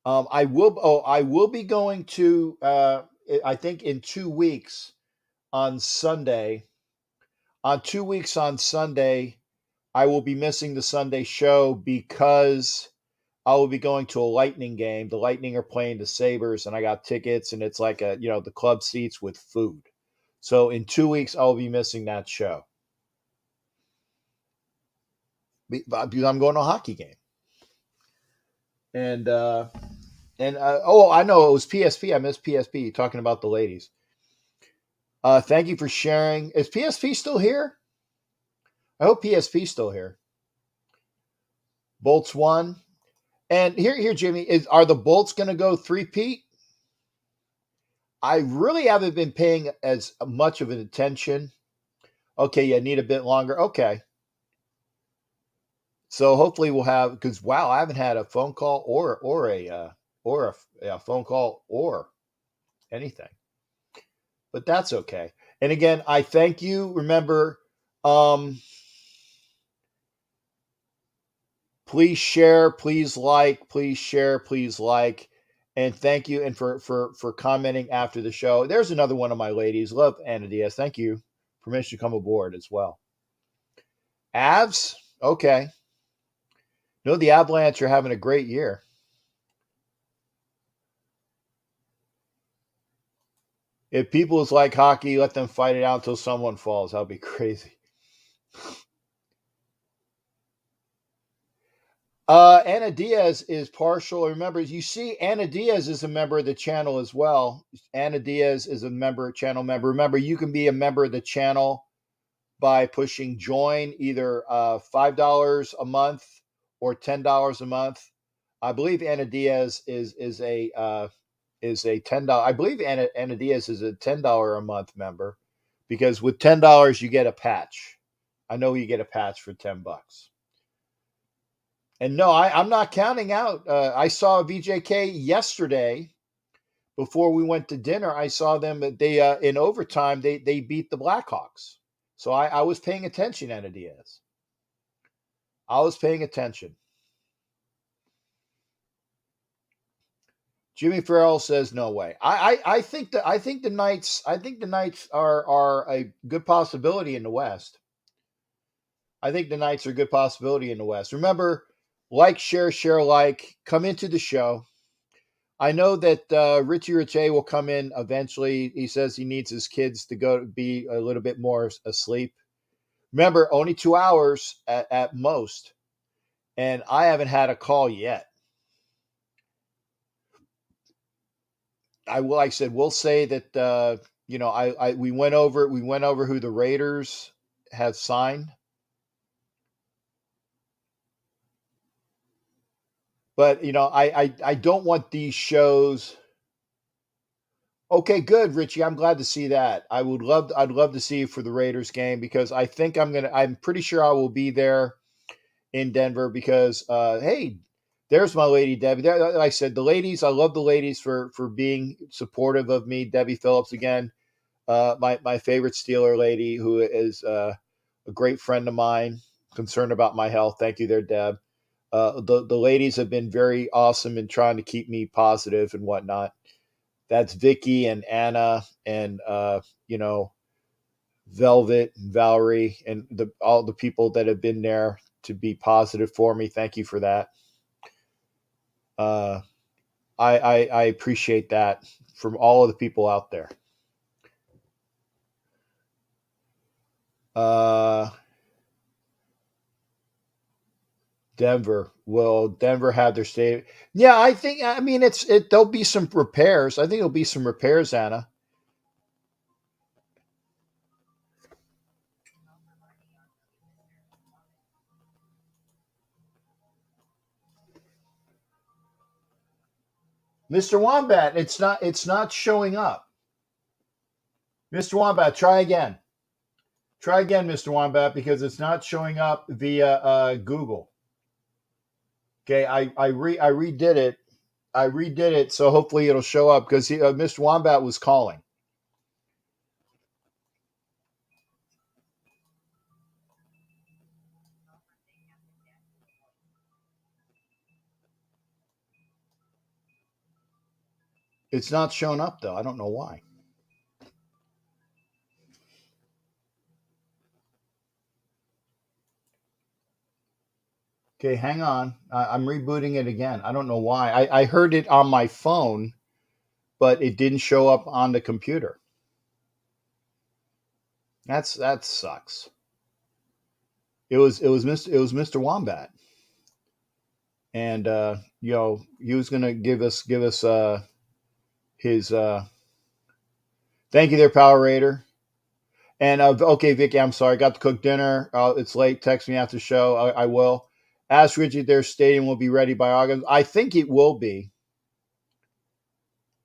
I will be going to I think in 2 weeks on Sunday. On 2 weeks on Sunday, I will be missing the Sunday show because I will be going to a Lightning game. The Lightning are playing the Sabres, and I got tickets, and it's like the club seats with food. So in 2 weeks, I'll be missing that show because I'm going to a hockey game. And I know it was PSP. I missed PSP talking about the ladies. Thank you for sharing. Is PSP still here? I hope PSP still here. Bolts won. And here, Jimmy, are the Bolts going to go three-peat? I really haven't been paying as much of an attention. Okay, you need a bit longer. Okay. So hopefully we'll have because wow, I haven't had a phone call or a phone call or anything. But that's okay. And again, I thank you. Remember, please share, please like, please share, please like. And thank you and for commenting after the show. There's another one of my ladies. Love Anna Diaz. Thank you. Permission to come aboard as well. Avs? Okay. No, the Avalanche are having a great year. If people is like hockey, let them fight it out until someone falls. That'll be crazy. Anna Diaz is partial. Remember, you see, Anna Diaz is a member of the channel as well. Anna Diaz is a channel member. Remember, you can be a member of the channel by pushing join, either $5 a month or $10 a month. I believe Anna Diaz is a $10. I believe Anna Diaz is a $10 a month member because with $10 you get a patch. I know you get a patch for $10. And no, I'm not counting out. I saw VJK yesterday before we went to dinner. I saw them. They in overtime. They beat the Blackhawks. So I was paying attention, Anna Diaz. I was paying attention. Jimmy Farrell says no way. I think the Knights are a good possibility in the West. I think the Knights are a good possibility in the West. Remember, like, share, like. Come into the show. I know that Richie Rich will come in eventually. He says he needs his kids to go be a little bit more asleep. Remember, only 2 hours at most, and I haven't had a call yet. Like I said, we'll say that we went over who the Raiders have signed, but I don't want these shows. Okay, good, Richie. I'm glad to see that. I'd love to see you for the Raiders game because I think I'm pretty sure I will be there in Denver because hey, there's my lady Debbie. Like I said, the ladies, I love the ladies for being supportive of me. Debbie Phillips again, my favorite Steeler lady who is a great friend of mine, concerned about my health. Thank you there, Deb. The ladies have been very awesome in trying to keep me positive and whatnot. That's Vicky and Anna and Velvet and Valerie and all the people that have been there to be positive for me. Thank you for that. Uh, I appreciate that from all of the people out there. Denver. Will Denver have their state? Yeah, I mean there'll be some repairs. I think there'll be some repairs, Anna. Mr. Wombat, it's not showing up. Mr. Wombat, try again. Try again, Mr. Wombat, because it's not showing up via Google. Okay, I redid it. I redid it, so hopefully it'll show up because Mr. Wombat was calling. It's not showing up though. I don't know why. Okay, hang on. I'm rebooting it again. I don't know why. I heard it on my phone, but it didn't show up on the computer. That sucks. It was Mr. Wombat, and he was gonna give us his thank you there, Power Raider. And okay, Vicky, I'm sorry. Got to cook dinner. It's late. Text me after the show. I will. Ask Richie if their stadium will be ready by August. I think it will be.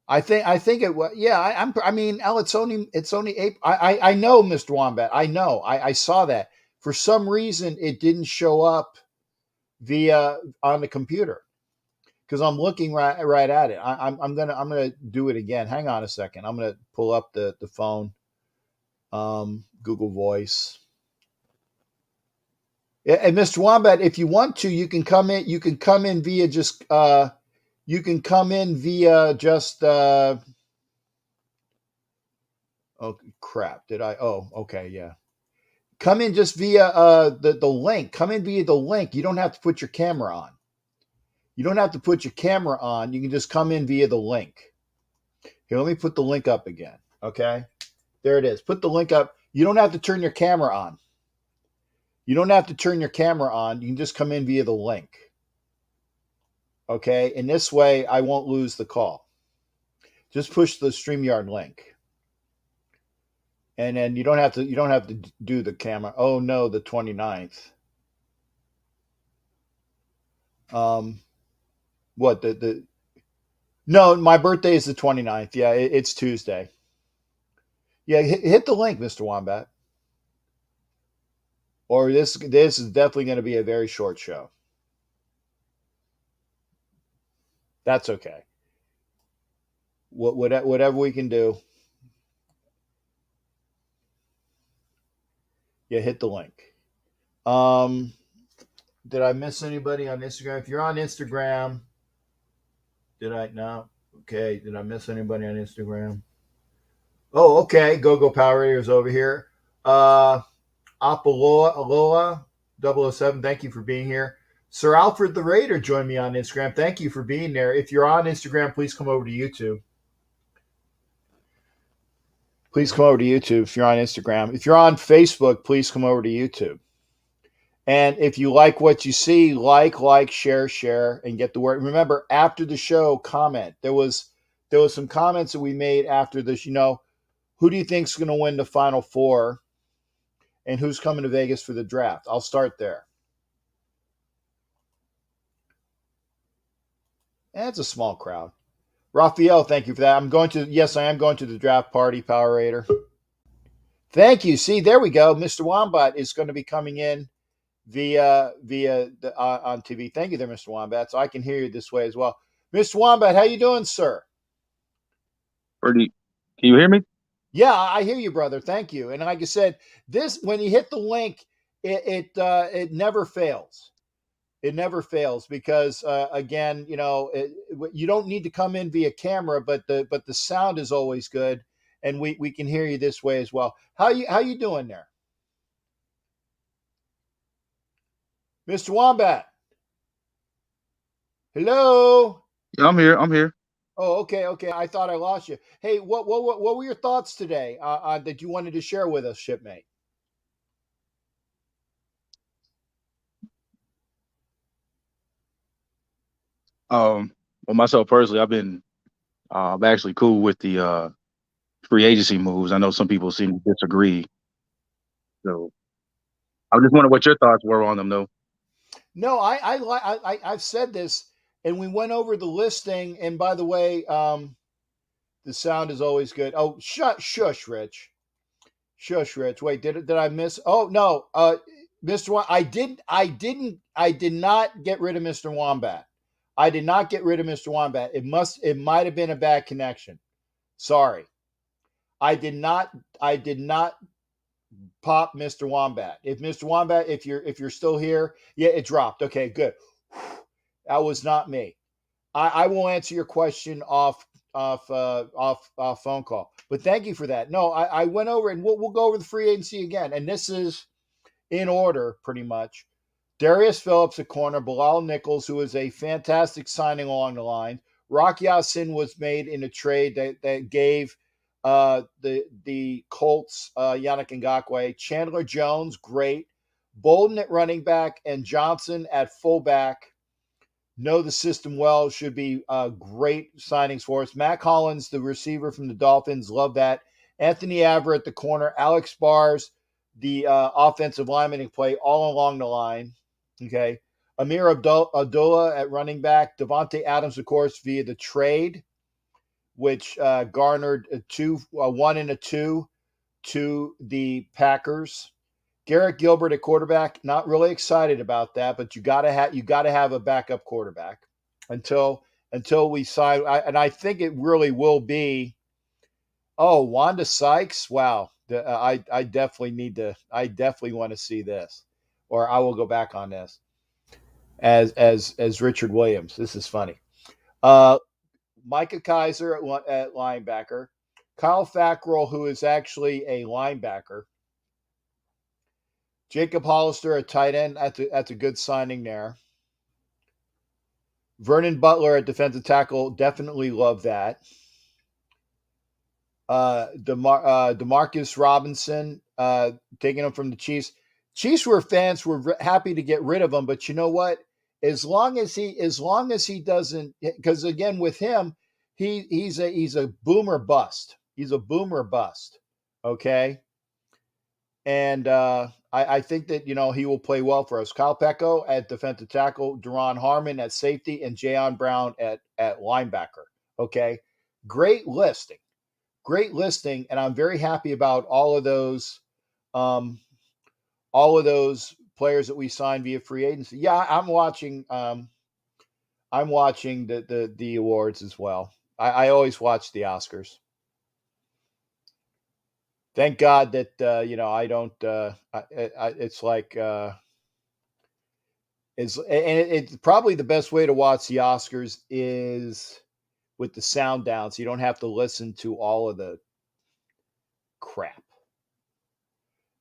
I think it was. Yeah, I mean, El, it's only April. I know, Mr. Wombat. I know. I saw that. For some reason, it didn't show up via on the computer because I'm looking right at it. I'm gonna do it again. Hang on a second. I'm gonna pull up the phone. Google Voice. And Mr. Wombat, if you want to, you can come in. You can come in via just. You can come in via just. Oh crap! Did I? Oh, okay, yeah. Come in just via the link. Come in via the link. You don't have to put your camera on. You don't have to put your camera on. You can just come in via the link. Here, let me put the link up again. Okay, there it is. Put the link up. You don't have to turn your camera on. You don't have to turn your camera on. You can just come in via the link. Okay, and this way I won't lose the call. Just push the StreamYard link. And then you don't have to do the camera. Oh no, the 29th. What the No, my birthday is the 29th. Yeah, it's Tuesday. Yeah, hit the link, Mr. Wombat. Or this is definitely going to be a very short show. That's okay. Whatever we can do. Yeah, hit the link. Did I miss anybody on Instagram? If you're on Instagram, did I no? Okay, did I miss anybody on Instagram? Oh, okay. Go Power Raiders over here. Apoloa 007, thank you for being here. Sir Alfred the Raider joined me on Instagram. Thank you for being there. If you're on Instagram, please come over to YouTube. Please come over to YouTube if you're on Instagram. If you're on Facebook, please come over to YouTube. And if you like what you see, like, share, and get the word. Remember, after the show, comment. There was some comments that we made after this. Who do you think's going to win the Final Four, and who's coming to Vegas for the draft? I'll start there. And it's a small crowd. Raphael, thank you for that. I am going to the draft party, Power Raider. Thank you. See, there we go. Mr. Wombat is going to be coming in via on TV. Thank you there, Mr. Wombat. So I can hear you this way as well. Mr. Wombat, how you doing, sir? Can you hear me? Yeah, I hear you, brother. Thank you. And like I said, when you hit the link, it never fails. It never fails because again, you don't need to come in via camera, but the sound is always good, and we can hear you this way as well. How you doing there, Mr. Wombat? Hello. Yeah, I'm here. Oh, okay. I thought I lost you. Hey, what were your thoughts today that you wanted to share with us, shipmate? Well, myself personally, I'm actually cool with the free agency moves. I know some people seem to disagree. So I just wondering what your thoughts were on them, though. No, I've said this. and we went over the listing. And by the way, the sound is always good. Oh, shush, Rich. Shush, Rich. Wait, did I miss? Oh no, Mr. I did not get rid of Mr. Wombat. I did not get rid of Mr. Wombat. It might have been a bad connection. Sorry. I did not pop Mr. Wombat. If Mr. Wombat, if you're still here, yeah, it dropped. Okay, good. That was not me. I will answer your question off phone call. But thank you for that. No, I went over, and we'll go over the free agency again. And this is in order pretty much. Darius Phillips at corner, Bilal Nichols, who is a fantastic signing along the line. Rock Ya-Sin was made in a trade that gave the Colts Yannick Ngakoue. Chandler Jones, great. Bolden at running back and Johnson at fullback. Know the system well, should be great signings for us. Matt Collins, the receiver from the Dolphins, love that. Anthony Avra at the corner. Alex Bars, the offensive lineman, who play all along the line. Okay. Amir Abdullah at running back. Devontae Adams, of course, via the trade, which garnered a 1 and a 2 to the Packers. Garrett Gilbert at quarterback, not really excited about that, but you got to have a backup quarterback until we sign. And I think it really will be. Oh, Wanda Sykes! Wow, I definitely want to see this, or I will go back on this as Richard Williams. This is funny. Micah Kaiser at linebacker, Kyle Fackrell, who is actually a linebacker. Jacob Hollister at tight end. That's a good signing there. Vernon Butler at defensive tackle. Definitely love that. Demarcus Robinson, taking him from the Chiefs. Chiefs fans were happy to get rid of him, but you know what? As long as he doesn't, because again with him, he's a boomer bust. He's a boomer bust. Okay. And I think that, he will play well for us. Kyle Pecco at defensive tackle, Deron Harmon at safety, and Jayon Brown at linebacker. Okay. Great listing. And I'm very happy about all of those players that we signed via free agency. Yeah, I'm watching the awards as well. I always watch the Oscars. Thank God that I don't. It's like it's probably the best way to watch the Oscars is with the sound down, so you don't have to listen to all of the crap.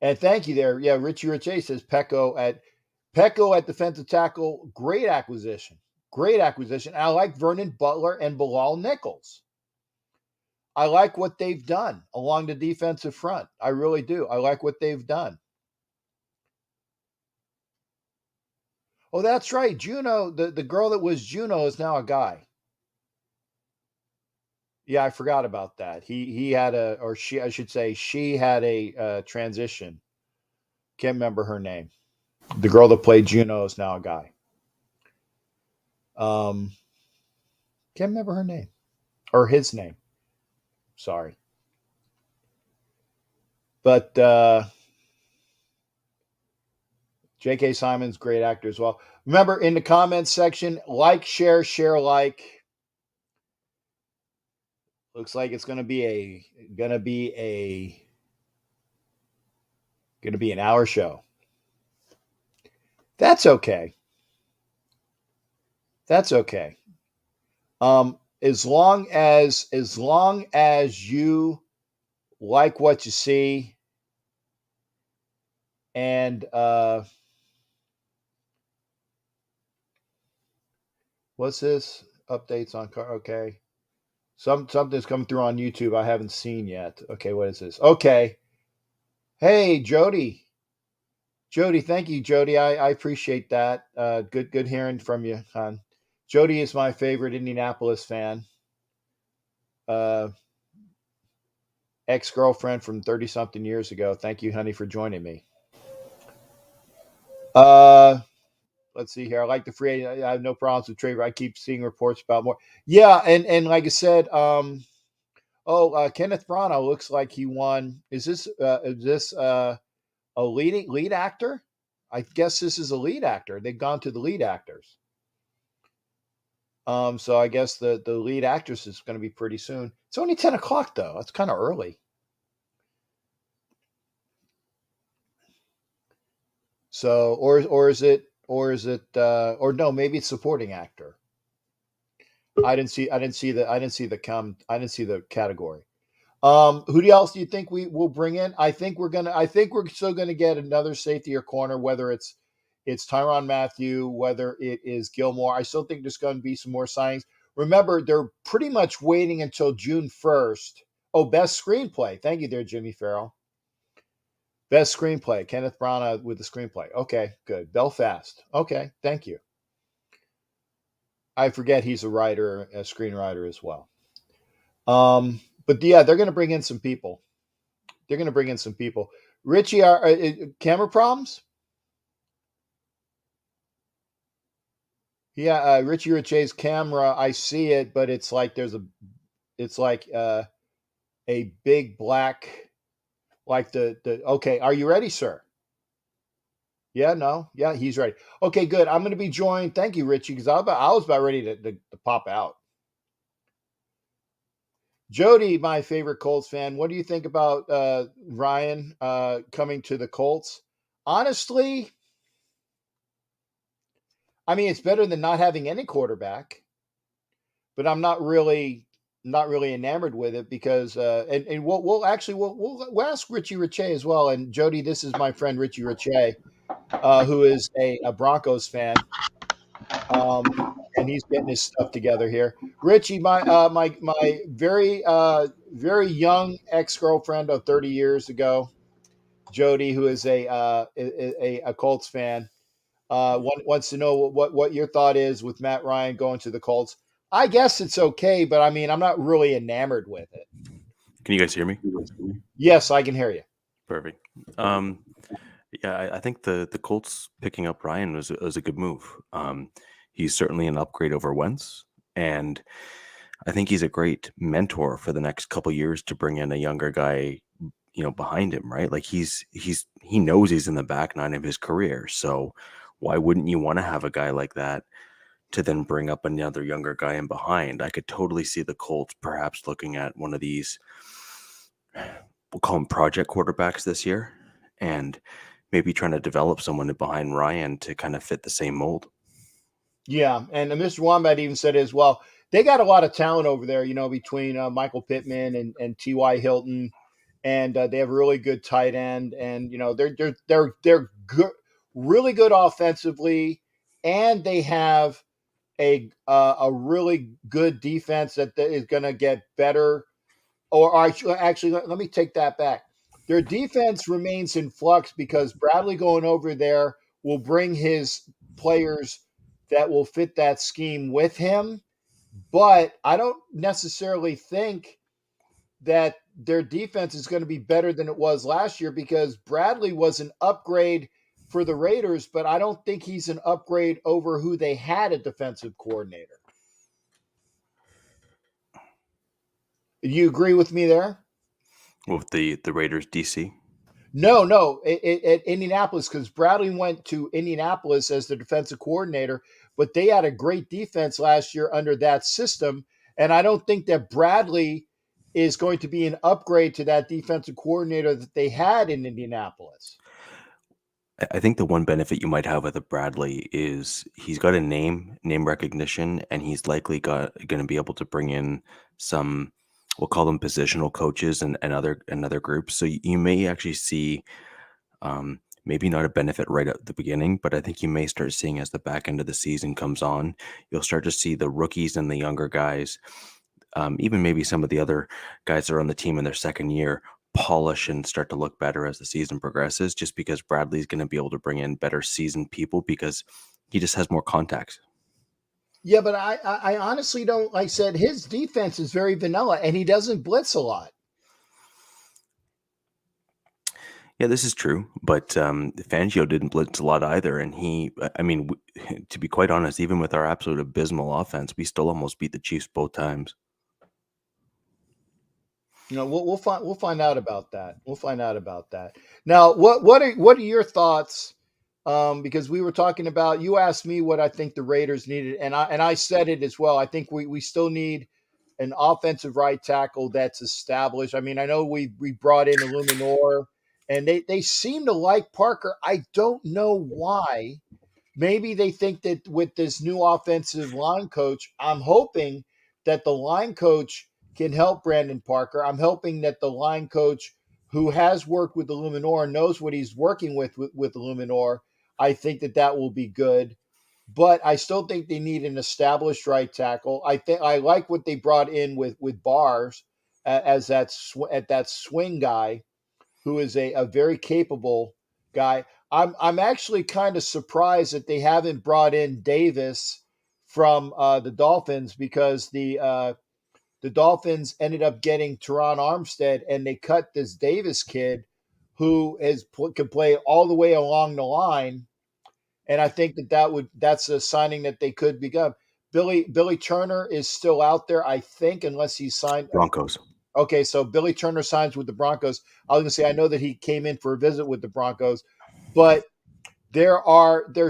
And thank you there. Yeah, Richie Riche says Pecco at defensive tackle. Great acquisition. I like Vernon Butler and Bilal Nichols. I like what they've done along the defensive front. I really do. I like what they've done. Oh, that's right. Juno, the girl that was Juno is now a guy. Yeah, I forgot about that. He had she had a transition. Can't remember her name. The girl that played Juno is now a guy. Can't remember her name or his name. Sorry. But J.K. Simon's great actor as well. Remember, in the comments section, like, share, like. Looks like it's going to be an hour show. That's okay. As long as you like what you see and what's this? Updates on car. Okay. Something's coming through on YouTube I haven't seen yet. Okay, what is this? Okay. Hey, Jody. Thank you, Jody. I appreciate that. Good hearing from you, hon. Jody is my favorite Indianapolis fan. Ex-girlfriend from 30-something years ago. Thank you, honey, for joining me. Let's let's see here. I like the free agent. I have no problems with trade. I keep seeing reports about more. Yeah, and like I said, Kenneth Branagh looks like he won. Is this a lead actor? I guess this is a lead actor. They've gone to the lead actors. So I guess the lead actress is going to be pretty soon. It's only 10 o'clock though. It's kind of early. So, or no, maybe it's supporting actor. I didn't see the category. Who else do you think we will bring in? I think we're still gonna get another safety or corner, whether it's Tyrann Mathieu, whether it is Gilmore. I still think there's going to be some more signings. Remember, they're pretty much waiting until June 1st. Oh, best screenplay. Thank you there, Jimmy Farrell. Best screenplay, Kenneth Branagh with the screenplay. Okay, good. Belfast. Okay, thank you. I forget he's a screenwriter as well. But yeah, they're going to bring in some people. Richie, are camera problems? Yeah, Richie Riche's camera. I see it, but it's like a big black. Like okay, are you ready, sir? Yeah, no, yeah, he's ready. Okay, good. I'm going to be joined. Thank you, Richie, because I was about ready to pop out. Jody, my favorite Colts fan, what do you think about Ryan coming to the Colts? Honestly, I mean, it's better than not having any quarterback, but I'm not really enamored with it because and we'll ask Richie Riche as well. And Jody, this is my friend Richie Riche, who is a Broncos fan, and he's getting his stuff together here. Richie, my very very young ex-girlfriend of 30 years ago, Jody, who is a Colts fan, wants to know what your thought is with Matt Ryan going to the Colts. I guess it's okay, but I mean, I'm not really enamored with it. Can you guys hear me? Yes, I can hear you. Perfect. Yeah, I think the Colts picking up Ryan was a good move. He's certainly an upgrade over Wentz, and I think he's a great mentor for the next couple years to bring in a younger guy, behind him, right? Like he knows he's in the back nine of his career, so why wouldn't you want to have a guy like that to then bring up another younger guy in behind? I could totally see the Colts perhaps looking at one of these, we'll call them project quarterbacks this year, and maybe trying to develop someone behind Ryan to kind of fit the same mold. Yeah, and Mr. Wombat even said as well, they got a lot of talent over there, between Michael Pittman and T.Y. Hilton, and they have a really good tight end, and they're good, really good offensively, and they have a really good defense that is going to get better. Or actually, let me take that back. Their defense remains in flux because Bradley going over there will bring his players that will fit that scheme with him. But I don't necessarily think that their defense is going to be better than it was last year because Bradley was an upgrade for the Raiders, but I don't think he's an upgrade over who they had a defensive coordinator. You agree with me there? With the Raiders DC? No, at Indianapolis, because Bradley went to Indianapolis as the defensive coordinator, but they had a great defense last year under that system, and I don't think that Bradley is going to be an upgrade to that defensive coordinator that they had in Indianapolis. I think the one benefit you might have with a Bradley is he's got a name recognition, and he's likely going to be able to bring in some, we'll call them positional coaches and other groups. So you may actually see maybe not a benefit right at the beginning, but I think you may start seeing as the back end of the season comes on, you'll start to see the rookies and the younger guys, even maybe some of the other guys that are on the team in their second year, polish and start to look better as the season progresses, just because Bradley's going to be able to bring in better seasoned people because he just has more contacts. Yeah, but I honestly don't, like I said, his defense is very vanilla and he doesn't blitz a lot. Yeah, this is true, but Fangio didn't blitz a lot either, and I mean, to be quite honest, even with our absolute abysmal offense, we still almost beat the Chiefs both times. We'll find out about that. We'll find out about that. Now, what are your thoughts? Because we were talking about, you asked me what I think the Raiders needed, and I said it as well. I think we still need an offensive right tackle that's established. I mean, I know we brought in Illuminor, and they seem to like Parker. I don't know why. Maybe they think that with this new offensive line coach, I'm hoping that the line coach can help Brandon Parker. I'm hoping that the line coach who has worked with Illuminor knows what he's working with Illuminor. I think that will be good. But I still think they need an established right tackle. I think I like what they brought in with Bars as that swing guy, who is a very capable guy. I'm actually kind of surprised that they haven't brought in Davis from the Dolphins, because the Dolphins ended up getting Teron Armstead, and they cut this Davis kid who can play all the way along the line. And I think that's a signing that they could become. Billy Turner is still out there, I think, unless he's signed. Broncos. Okay, so Billy Turner signs with the Broncos. I was going to say, I know that he came in for a visit with the Broncos, but there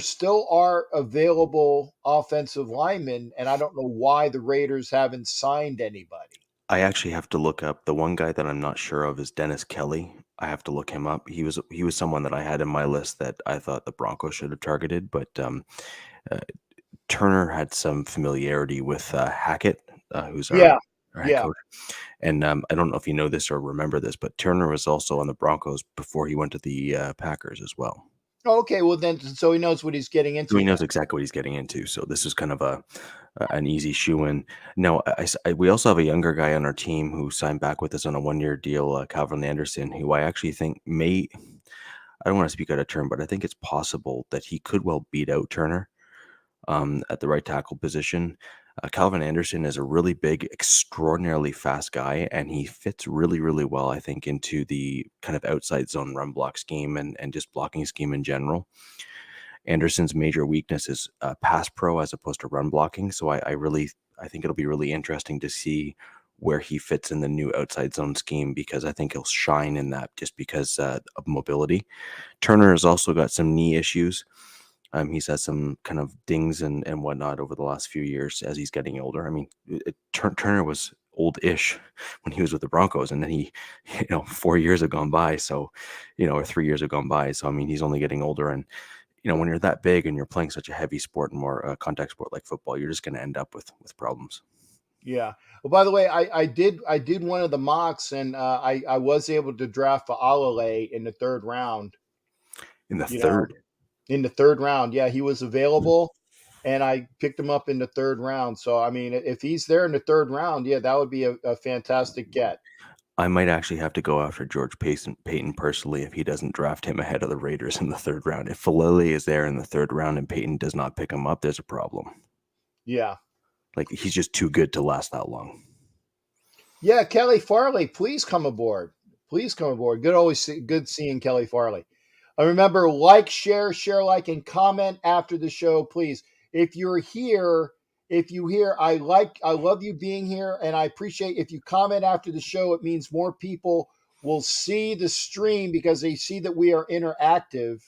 still are available offensive linemen, and I don't know why the Raiders haven't signed anybody. I actually have to look up the one guy that I'm not sure of is Dennis Kelly. I have to look him up. He was someone that I had in my list that I thought the Broncos should have targeted, but Turner had some familiarity with Hackett, who's our head coach. And I don't know if you know this or remember this, but Turner was also on the Broncos before he went to the Packers as well. Okay, well then, so he knows what he's getting into. So he knows exactly what he's getting into. So this is kind of an easy shoe-in. No, we also have a younger guy on our team who signed back with us on a one-year deal, Calvin Anderson, who I actually think I don't want to speak out of turn, but I think it's possible that he could well beat out Turner at the right tackle position. Calvin Anderson is a really big, extraordinarily fast guy, and he fits really, really well, I think, into the kind of outside zone run block scheme and just blocking scheme in general. Anderson's major weakness is pass pro as opposed to run blocking. So I think it'll be really interesting to see where he fits in the new outside zone scheme, because I think he'll shine in that just because of mobility. Turner has also got some knee issues. He's had some kind of dings and whatnot over the last few years as he's getting older. I mean, Turner was old-ish when he was with the Broncos, and then he, 4 years have gone by. So, or 3 years have gone by. So, I mean, he's only getting older. And, when you're that big and you're playing such a heavy sport and more contact sport like football, you're just going to end up with problems. Yeah. Well, by the way, I did one of the mocks, and I was able to draft for Alalay in the third round. In the third? In the third round. Yeah, he was available, and I picked him up in the third round. So, I mean, if he's there in the third round, yeah, that would be a fantastic get. I might actually have to go after George Payton personally if he doesn't draft him ahead of the Raiders in the third round. If Falele is there in the third round and Payton does not pick him up, there's a problem. Yeah. Like, he's just too good to last that long. Yeah, Kelly Farley, please come aboard. Please come aboard. Good seeing Kelly Farley. Remember, like, share, like, and comment after the show, please. If you hear, I love you being here, and I appreciate if you comment after the show. It means more people will see the stream because they see that we are interactive,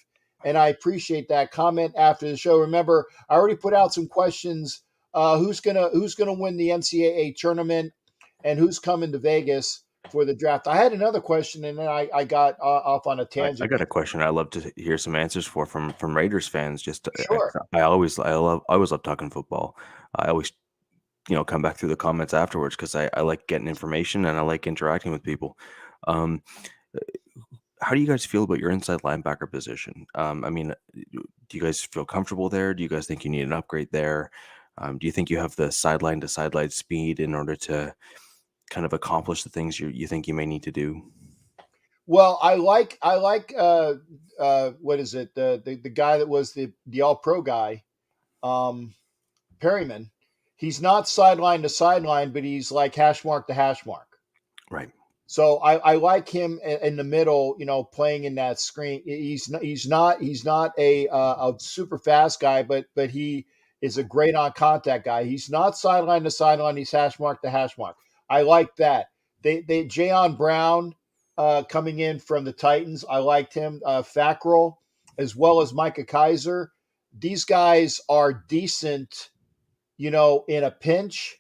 and I appreciate that. Comment after the show. Remember, I already put out some questions. Who's gonna win the NCAA tournament, and who's coming to Vegas for the draft? I had another question, and then I got off on a tangent. I got a question I'd love to hear some answers from Raiders fans. Sure. I always love talking football. I always come back through the comments afterwards because I like getting information and I like interacting with people. How do you guys feel about your inside linebacker position? I mean, do you guys feel comfortable there? Do you guys think you need an upgrade there? Do you think you have the sideline to sideline speed in order to kind of accomplish the things you think you may need to do? Well, I like what is it? The guy that was the all pro guy, Perryman. He's not sideline to sideline, but he's like hash mark to hash mark. Right. So I like him in the middle, playing in that screen. He's not a super fast guy, but he is a great on contact guy. He's not sideline to sideline. He's hash mark to hash mark. I like that. They Jayon Brown coming in from the Titans. I liked him. Fackrell as well as Micah Kaiser. These guys are decent, in a pinch.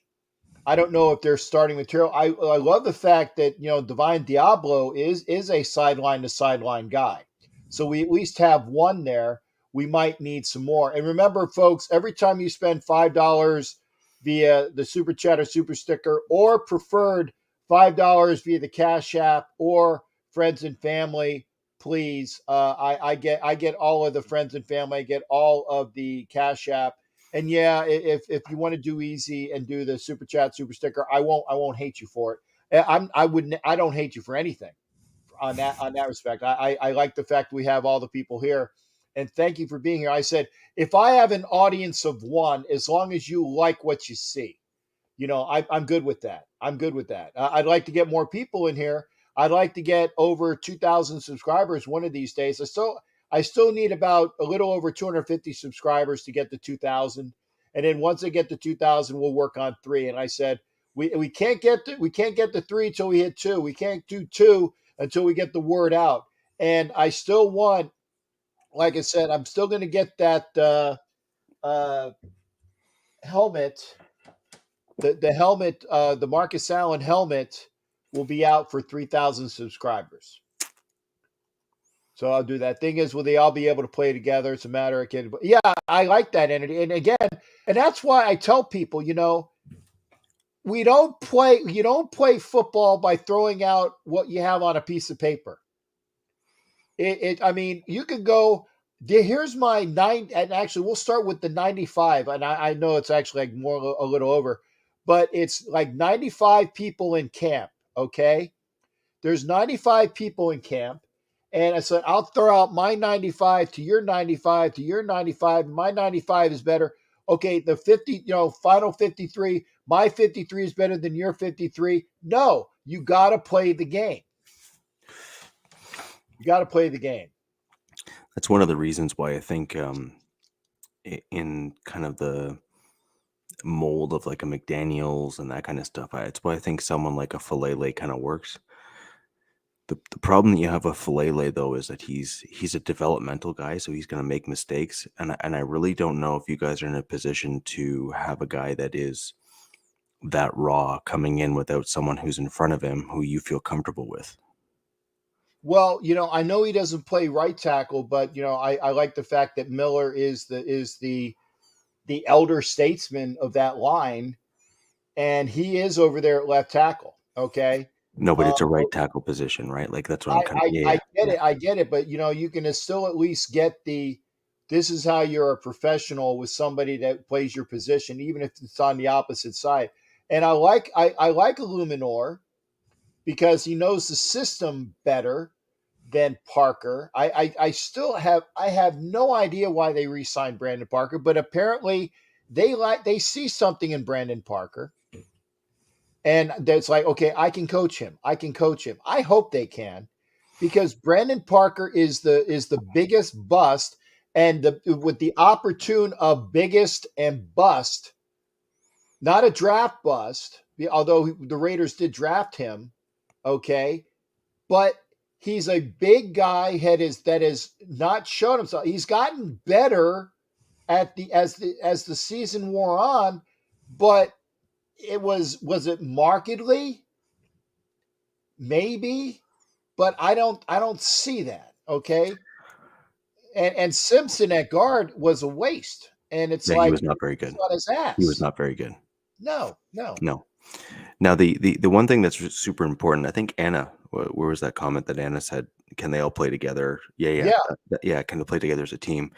I don't know if they're starting material. I love the fact that Divine Diablo is a sideline to sideline guy. So we at least have one there. We might need some more. And remember, folks, every time you spend $5 via the Super Chat or Super Sticker, or preferred $5 via the Cash App or Friends and Family, please. I get all of the Friends and Family. I get all of the Cash App. And yeah, if you want to do easy and do the Super Chat, Super Sticker, I won't hate you for it. I don't hate you for anything on that respect. I like the fact we have all the people here, and thank you for being here. I said, if I have an audience of one, as long as you like what you see, I'm good with that. I'm good with that. I'd like to get more people in here. I'd like to get over 2,000 subscribers one of these days. I still need about a little over 250 subscribers to get to 2,000. And then once I get to 2,000, we'll work on 3. And I said, we can't get to 3 until we hit 2. We can't do 2 until we get the word out. And I still want, like I said, I'm still going to get that helmet. The helmet, the Marcus Allen helmet, will be out for 3,000 subscribers. So I'll do that. Thing is, will they all be able to play together? It's a matter of kidding. But yeah, I like that entity. And again, and that's why I tell people, you don't play football by throwing out what you have on a piece of paper. I mean, you could go, here's my 9, and actually we'll start with the 95. And I know it's actually like a little over, but it's like 95 people in camp. Okay. There's 95 people in camp. And I said, I'll throw out my 95 to your 95 to your 95. My 95 is better. Okay, the 50, final 53, my 53 is better than your 53. No, you got to play the game. You got to play the game. That's one of the reasons why I think in kind of the mold of like a McDaniels and that kind of stuff, it's why I think someone like a Falele kind of works. The problem that you have with Falele, though, is that he's a developmental guy, so he's going to make mistakes. And I really don't know if you guys are in a position to have a guy that is that raw coming in without someone who's in front of him who you feel comfortable with. Well, I know he doesn't play right tackle, but I like the fact that Miller is the elder statesman of that line, and he is over there at left tackle. Okay. No, but it's a right tackle position, right? Like that's what I'm kind of. I get it, but you can still at least get this is how you're a professional with somebody that plays your position, even if it's on the opposite side. And I like Illuminor because he knows the system better than Parker. I have no idea why they re-signed Brandon Parker, but apparently they see something in Brandon Parker. And that's like, okay, I can coach him. I hope they can, because Brandon Parker is the biggest bust, and with the opportune of biggest and bust, not a draft bust, although the Raiders did draft him. Okay. But he's a big guy that has not shown himself. He's gotten better as the season wore on, but was it markedly? Maybe, but I don't see that. Okay. And Simpson at guard was a waste. And it's like, he was not very good. His ass. He was not very good. No. Now the one thing that's super important, I think Anna, where was that comment that Anna said, can they all play together? Yeah. Can they play together as a team?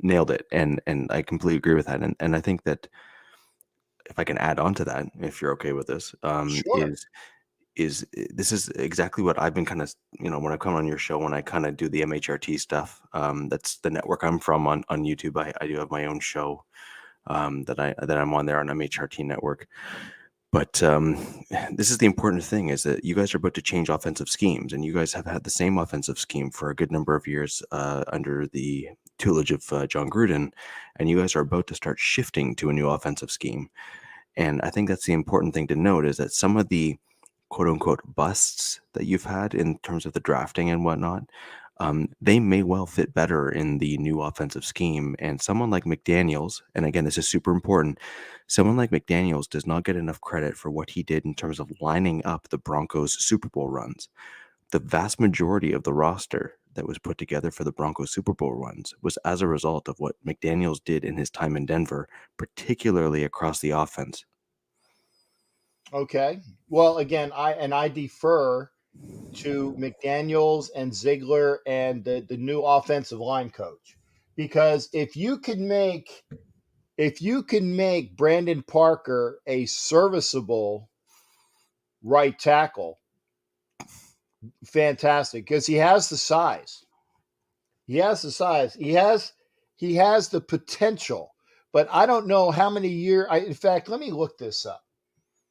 Nailed it. And I completely agree with that. And I think that if I can add on to that, if you're okay with this, Sure. is this is exactly what I've been kind of, when I come on your show, when I kind of do the MHRT stuff, that's the network I'm from on YouTube. I do have my own show that I'm on there on MHRT network. But this is the important thing, is that you guys are about to change offensive schemes, and you guys have had the same offensive scheme for a good number of years under the tutelage of John Gruden, and you guys are about to start shifting to a new offensive scheme. And I think that's the important thing to note, is that some of the quote unquote busts that you've had in terms of the drafting and whatnot, they may well fit better in the new offensive scheme. And someone like McDaniels, and again, this is super important, someone like McDaniels does not get enough credit for what he did in terms of lining up the Broncos Super Bowl runs. The vast majority of the roster that was put together for the Broncos Super Bowl runs was as a result of what McDaniels did in his time in Denver, particularly across the offense. Okay. Well, again, I defer to McDaniels and Ziegler and the new offensive line coach, because if you can make Brandon Parker a serviceable right tackle, fantastic, because he has the size. He has the size. He has the potential, but I don't know how many years. In fact, let me look this up,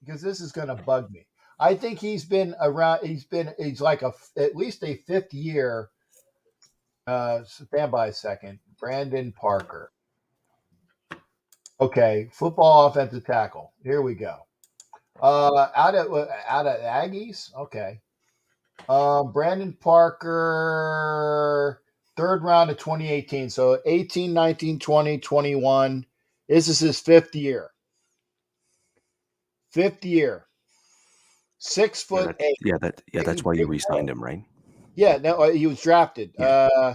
because this is going to bug me. I think he's been around. He's like at least a fifth year. Stand by a second. Brandon Parker. Okay, football offensive tackle. Here we go. Out of Aggies. Okay. Brandon Parker, third round of 2018. So 18, 19, 20, 21. This is his fifth year. 6 foot 8. That's why you re-signed him, right? Yeah, no, he was drafted. Yeah.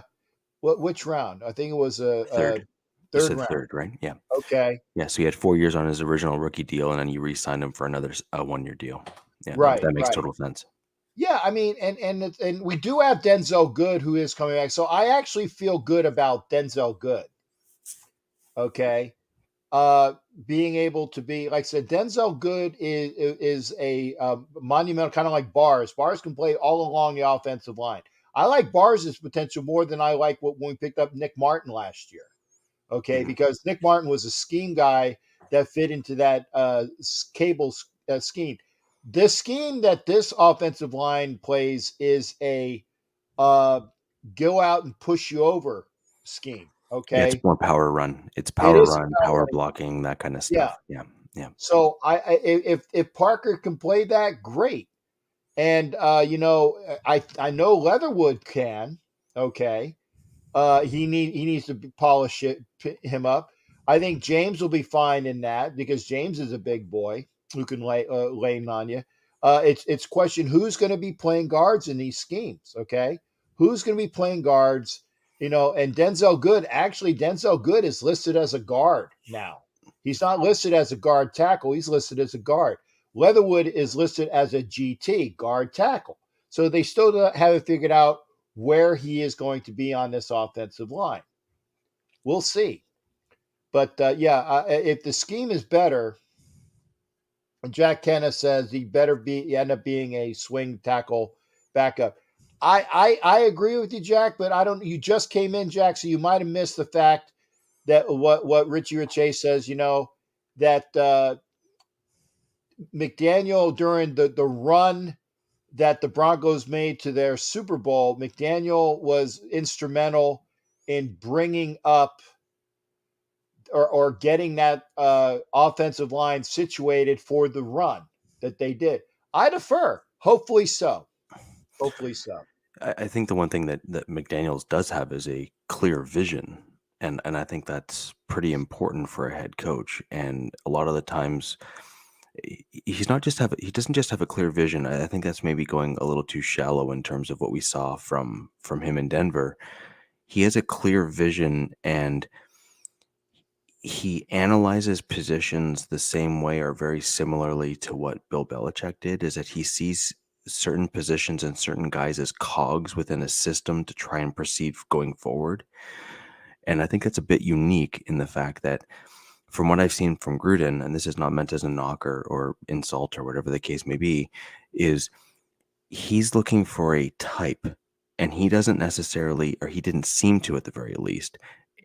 Which round? I think it was Third. You third said round. third, right? Yeah. Okay. Yeah, so he had 4 years on his original rookie deal, and then you re-signed him for another 1-year deal. Yeah, Right, that makes right. total sense. Yeah, I mean, and we do have Denzel Good, who is coming back. So I actually feel good about Denzel Good. Okay. Being able to be, like I said, Denzel Good is a monumental, kind of like Bars. Bars can play all along the offensive line. I like Bars' potential more than I like when we picked up Nick Martin last year. Okay, because Nick Martin was a scheme guy that fit into that cable scheme. The scheme that this offensive line plays is a go out and push you over scheme. Okay, Yeah, it's more power run. It's It power is run, power power run. blocking, that kind of Yeah. stuff. Yeah. So if Parker can play that, great. And I know Leatherwood can. Okay, he needs to polish him up. I think James will be fine in that, because James is a big boy who can lay on you. It's question who's going to be playing guards in these schemes. Okay, who's going to be playing guards? And Denzel Good is listed as a guard now. He's not listed as a guard tackle. He's listed as a guard. Leatherwood is listed as a GT, guard tackle. So they still haven't figured out where he is going to be on this offensive line. We'll see. But if the scheme is better, Jack Kenneth says he better end up being a swing tackle backup. I agree with you, Jack, but I don't. You just came in, Jack, so you might have missed the fact that what Richie Riche says. That McDaniel, during the run that the Broncos made to their Super Bowl, McDaniel was instrumental in bringing up or getting that offensive line situated for the run that they did. I defer. Hopefully so. I think the one thing that McDaniels does have is a clear vision. And I think that's pretty important for a head coach. And a lot of the times, he doesn't just have a clear vision. I think that's maybe going a little too shallow in terms of what we saw from him in Denver. He has a clear vision, and he analyzes positions the same way, or very similarly to what Bill Belichick did, is that he sees certain positions and certain guys as cogs within a system to try and proceed going forward. And I think that's a bit unique in the fact that, from what I've seen from Gruden, and this is not meant as a knock or insult or whatever the case may be, is he's looking for a type, and he doesn't necessarily, or he didn't seem to at the very least,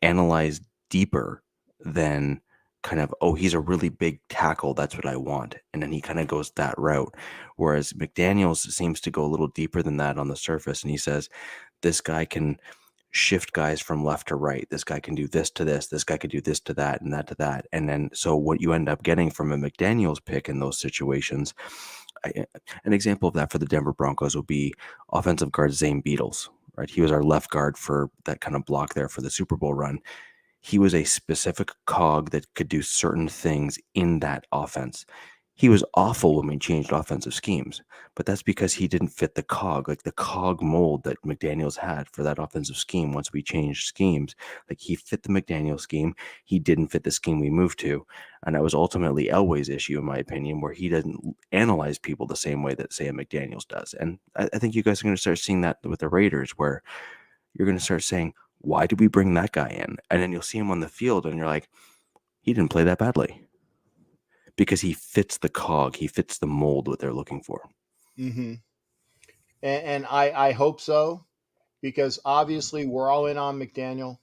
analyze deeper than kind of, oh, he's a really big tackle, that's what I want. And then he kind of goes that route. Whereas McDaniels seems to go a little deeper than that on the surface. And he says, this guy can shift guys from left to right. This guy can do this to this. This guy could do this to that and that to that. And then, so what you end up getting from a McDaniels pick in those situations, an example of that for the Denver Broncos would be offensive guard Zane Beatles, right? He was our left guard for that kind of block there for the Super Bowl run. He was a specific cog that could do certain things in that offense. He was awful when we changed offensive schemes, but that's because he didn't fit the cog, like the cog mold that McDaniels had for that offensive scheme. Once we changed schemes, like he fit the McDaniels scheme, he didn't fit the scheme we moved to. And that was ultimately Elway's issue, in my opinion, where he doesn't analyze people the same way that, say, a McDaniels does. And I think you guys are going to start seeing that with the Raiders, where you're going to start saying, why did we bring that guy in? And then you'll see him on the field and you're like, he didn't play that badly. Because he fits the cog, he fits the mold what they're looking for. Mm-hmm. And I hope so, because obviously we're all in on McDaniel.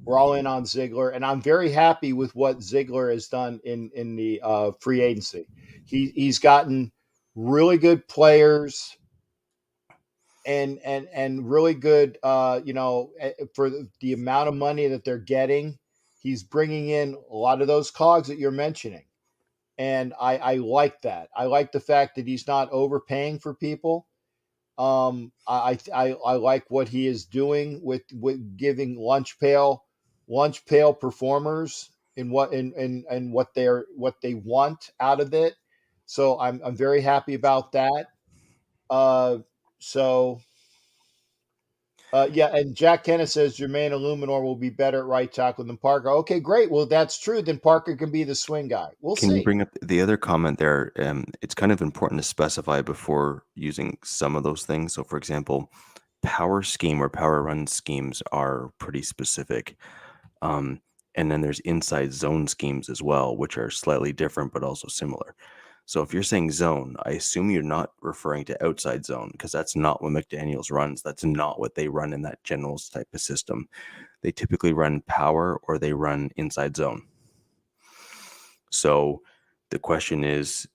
We're all in on Ziegler, and I'm very happy with what Ziegler has done in the free agency. He's gotten really good players and really good, for the amount of money that they're getting. He's bringing in a lot of those cogs that you're mentioning. And I like that. I like the fact that he's not overpaying for people. I like what he is doing with giving lunch pail performers in what what they want out of it. So I'm very happy about that. Uh, so yeah, and Jack Kenneth says Jermaine Illuminor will be better at right tackle than Parker. Okay, great. Well, that's true. Then Parker can be the swing guy. We'll Can you see. bring up the other comment there? It's kind of important to specify before using some of those things. So, for example, power scheme or power run schemes are pretty specific. And then there's inside zone schemes as well, which are slightly different but also similar. So if you're saying zone, I assume you're not referring to outside zone, because that's not what McDaniels runs. That's not what they run in that generals type of system. They typically run power or they run inside zone. So the question is,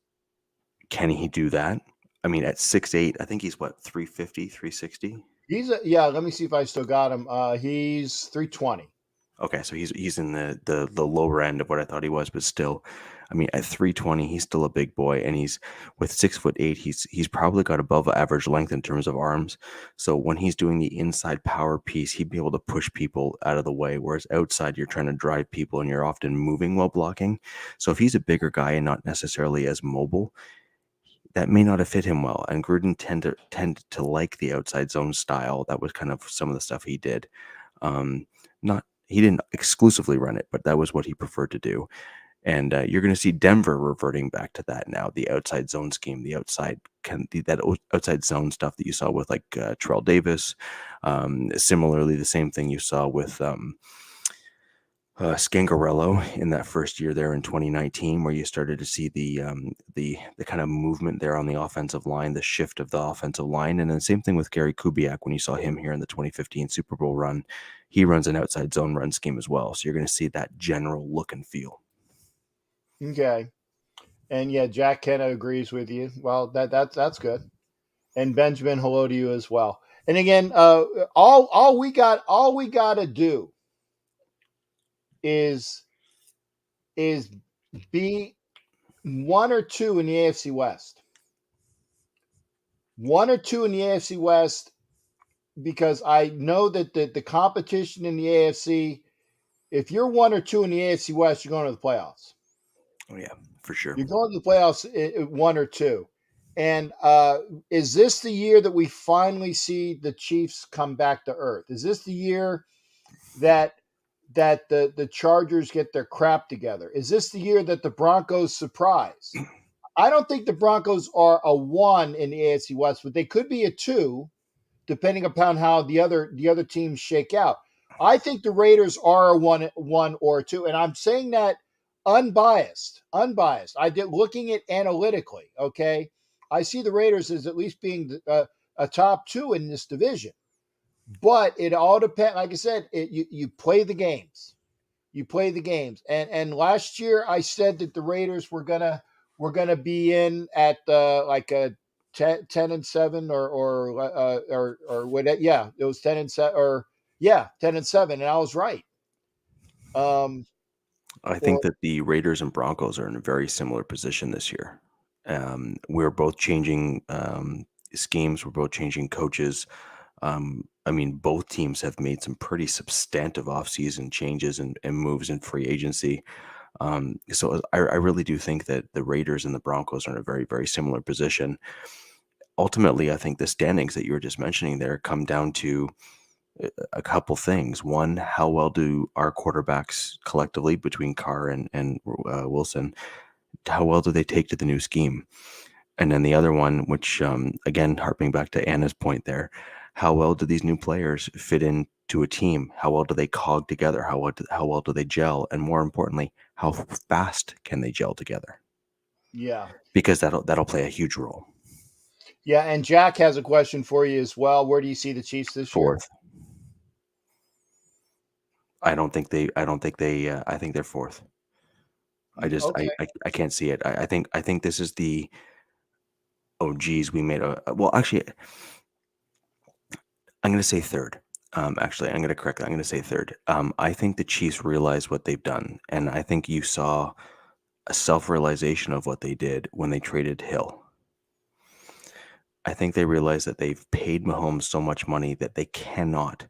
can he do that? I mean, at 6'8", I think he's what, 350, 360? Yeah. Let me see if I still got him. He's 320. Okay, so he's in the lower end of what I thought he was, but still, I mean, at 320, he's still a big boy, and he's with 6'8", he's probably got above average length in terms of arms. So when he's doing the inside power piece, he'd be able to push people out of the way, whereas outside you're trying to drive people and you're often moving while blocking. So if he's a bigger guy and not necessarily as mobile, that may not have fit him well. And Gruden tended to like the outside zone style. That was kind of some of the stuff he did. He didn't exclusively run it, but that was what he preferred to do. And you're going to see Denver reverting back to that now, the outside zone scheme, the outside that outside zone stuff that you saw with like Terrell Davis. Similarly, the same thing you saw with Scangarello in that first year there in 2019, where you started to see the kind of movement there on the offensive line, the shift of the offensive line. And then same thing with Gary Kubiak when you saw him here in the 2015 Super Bowl run. He runs an outside zone run scheme as well. So you're going to see that general look and feel. Okay. And yeah, Jack Kenna agrees with you. Well, that's good. And Benjamin, hello to you as well. And again, all we got to do is be 1 or 2 in the AFC West. 1 or 2 in the AFC West, because I know that the competition in the AFC, if you're 1 or 2 in the AFC West, you're going to the playoffs. Oh yeah, for sure. You're going to the playoffs 1 or 2. And is this the year that we finally see the Chiefs come back to earth? Is this the year that the Chargers get their crap together? Is this the year that the Broncos surprise? I don't think the Broncos are a 1 in the AFC West, but they could be a 2, depending upon how the other teams shake out. I think the Raiders are a 1 or a 2, and I'm saying that unbiased. I did looking at analytically. Okay, I see the Raiders as at least being a top 2 in this division, but it all depends. Like I said, you play the games. You play the games. And last year I said that the Raiders were gonna be in at like a 10-7 or what? Yeah, it was 10-7 or yeah 10-7, and I was right. I Or think that the Raiders and Broncos are in a very similar position this year. We're both changing schemes. We're both changing coaches. I mean, both teams have made some pretty substantive offseason changes and moves in free agency. So I really do think that the Raiders and the Broncos are in a very, very similar position. Ultimately, I think the standings that you were just mentioning there come down to a couple things. One, how well do our quarterbacks collectively between Carr and Wilson, how well do they take to the new scheme? And then the other one, which again, harping back to Anna's point there, how well do these new players fit into a team? How well do they cog together? How well do they gel? And more importantly, how fast can they gel together? yeah. Because that'll play a huge role. Yeah, and Jack has a question for you as well. Where do you see the Chiefs this year? Fourth. I think they're fourth. Okay. I can't see it. I think this is the, oh geez, we made well, actually, I'm going to say third. Actually, I'm going to correct that. I'm going to say third. I think the Chiefs realize what they've done, and I think you saw a self-realization of what they did when they traded Hill. I think they realized that they've paid Mahomes so much money that they cannot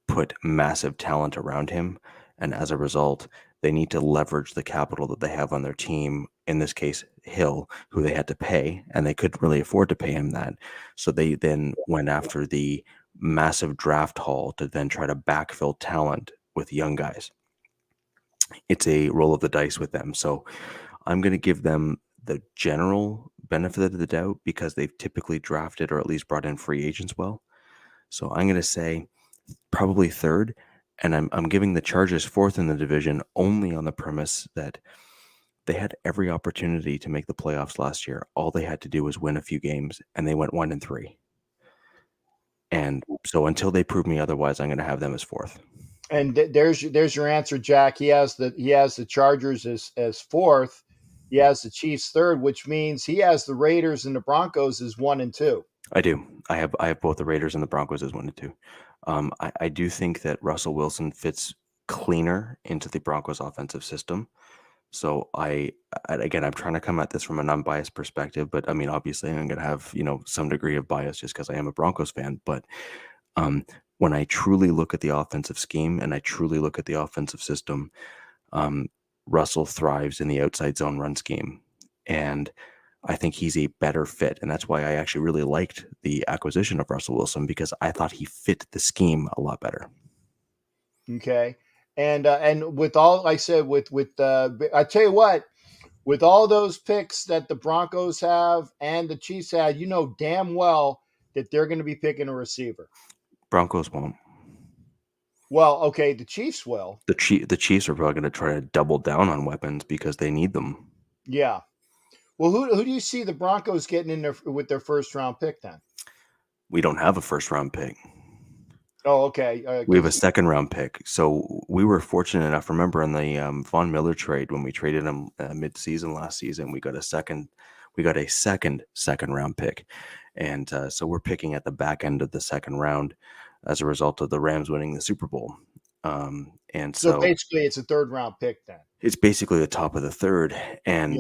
put massive talent around him, and as a result, they need to leverage the capital that they have on their team, in this case, Hill, who they had to pay, and they couldn't really afford to pay him that. So they then went after the massive draft haul to then try to backfill talent with young guys. It's a roll of the dice with them. So I'm going to give them the general benefit of the doubt because they've typically drafted or at least brought in free agents well. So I'm going to say probably third, and I'm giving the Chargers fourth in the division only on the premise that they had every opportunity to make the playoffs last year. All they had to do was win a few games, and they went 1-3. And so until they prove me otherwise, I'm going to have them as fourth. And there's your answer, Jack. He has the Chargers as fourth. He has the Chiefs third, which means he has the Raiders and the Broncos as 1 and 2. I do. I have both the Raiders and the Broncos as 1 and 2. I do think that Russell Wilson fits cleaner into the Broncos offensive system. So again, I'm trying to come at this from an unbiased perspective, but I mean, obviously I'm going to have, some degree of bias just because I am a Broncos fan. But when I truly look at the offensive scheme and I truly look at the offensive system, Russell thrives in the outside zone run scheme. And I think he's a better fit. And that's why I actually really liked the acquisition of Russell Wilson, because I thought he fit the scheme a lot better. Okay. And with all, like I said, I tell you what, with all those picks that the Broncos have and the Chiefs had, you know damn well that they're going to be picking a receiver. Broncos won't. Well, okay, the Chiefs will. The Chiefs are probably going to try to double down on weapons because they need them. Yeah. Well, who do you see the Broncos getting in there with their first round pick then? We don't have a first round pick. Oh, okay. We have a second round pick. So we were fortunate enough. Remember in the Von Miller trade when we traded him mid-season last season, we got a second round pick, and so we're picking at the back end of the second round as a result of the Rams winning the Super Bowl. And so basically, it's a third round pick then. It's basically the top of the third, and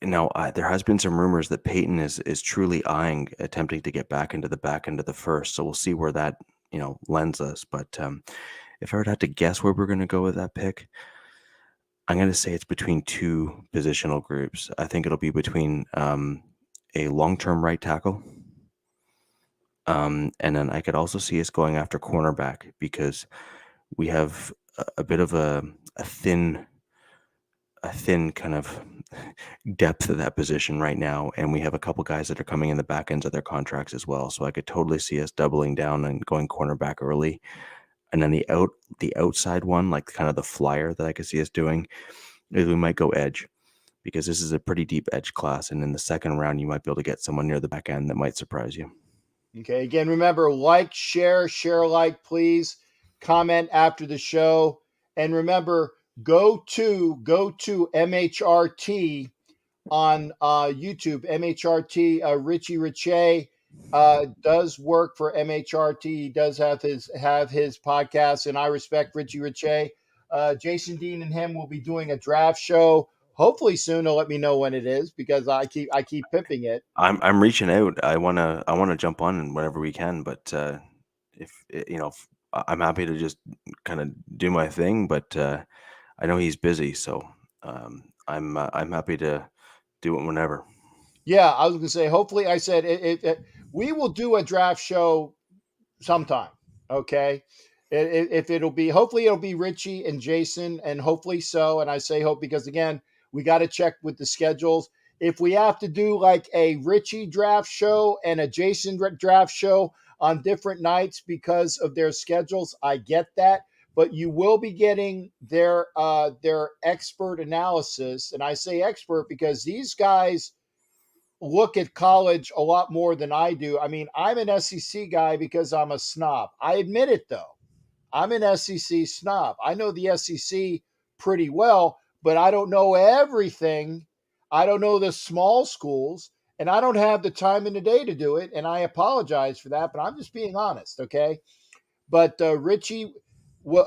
now there has been some rumors that Peyton is truly attempting to get back into the back end of the first. So we'll see where that lends us. But if I were to have to guess where we're going to go with that pick, I'm going to say it's between two positional groups. I think it'll be between a long-term right tackle, and then I could also see us going after cornerback because we have a bit of a thin kind of depth of that position right now, and we have a couple guys that are coming in the back ends of their contracts as well. So I could totally see us doubling down and going cornerback early, and then the outside one, like kind of the flyer that I could see us doing, is we might go edge because this is a pretty deep edge class, and in the second round you might be able to get someone near the back end that might surprise you. Okay. Again, remember, like, share, like, please. Comment after the show. And remember, go to MHRT on YouTube. MHRT, Richie Riche does work for MHRT. He does have his podcast, and I respect Richie Riche. Jason Dean and him will be doing a draft show. Hopefully soon. He'll let me know when it is because I keep pimping it. I'm reaching out. I wanna jump on whenever we can, but if I'm happy to just kind of do my thing, but I know he's busy, so I'm happy to do it whenever. Yeah, I was gonna say. Hopefully, I said we will do a draft show sometime. Okay. If it'll be, hopefully it'll be Richie and Jason, and hopefully so. And I say hope because again, we got to check with the schedules. If we have to do like a Richie draft show and a Jason draft show on different nights because of their schedules, I get that. But you will be getting their expert analysis, and I say expert because these guys look at college a lot more than I do. I mean, I'm an SEC guy because I'm a snob. I admit it though. I'm an SEC snob. I know the SEC pretty well, but I don't know everything. I don't know the small schools, and I don't have the time in the day to do it. And I apologize for that, but I'm just being honest, okay? But Richie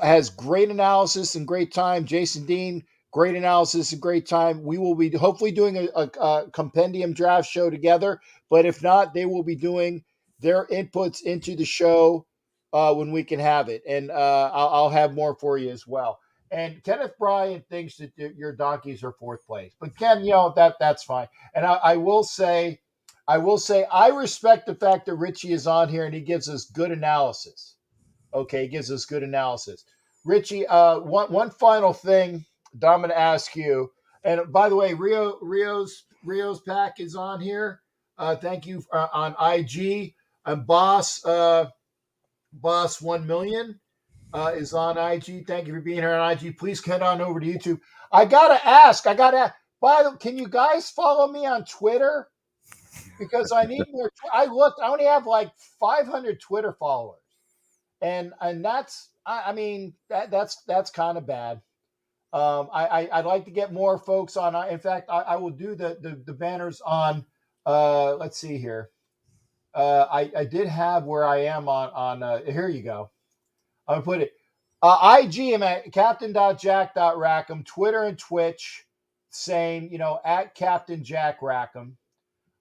has great analysis and great time. Jason Dean, great analysis and great time. We will be hopefully doing a compendium draft show together. But if not, they will be doing their inputs into the show when we can have it. And I'll have more for you as well. And Kenneth Bryan thinks that your donkeys are fourth place. But Ken, that's fine. And I will say, I respect the fact that Richie is on here and he gives us good analysis. Okay, gives us good analysis. Richie, one final thing that I'm going to ask you. And by the way, Rio's pack is on here. Thank you on IG. And Boss 1 million is on IG. Thank you for being here on IG. Please head on over to YouTube. I gotta ask. Can you guys follow me on Twitter? Because I need more. I looked. I only have like 500 Twitter followers. And that's that's kind of bad. I'd like to get more folks on. In fact, I will do the banners on. Let's see here. I did have where I am on. Here you go. I'm gonna put it. IG am at captain.jack.rackham. Twitter and Twitch, same. At Captain Jack Rackham.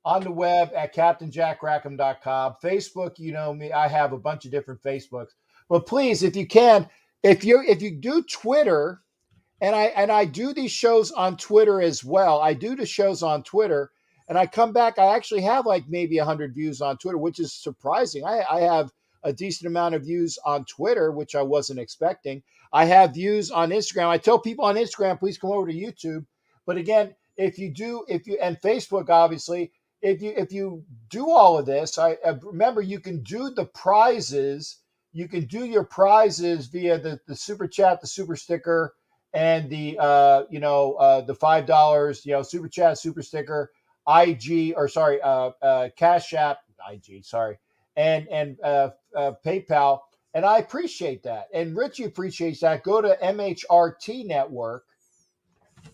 On the web at CaptainJackRackham.com. Facebook, you know me, I have a bunch of different Facebooks. But please, if you can, if you do Twitter, and I do these shows on Twitter as well. I do the shows on Twitter, and I come back. I actually have like maybe 100 views on Twitter, which is surprising. I have a decent amount of views on Twitter, which I wasn't expecting. I have views on Instagram. I tell people on Instagram, please come over to YouTube. But again, and Facebook, obviously. If you do all of this, I remember you can do the prizes. You can do your prizes via the super chat, the super sticker, and the the $5 super chat, super sticker, Cash App, IG, sorry, and PayPal, and I appreciate that, and Richie appreciates that. Go to MHRT Network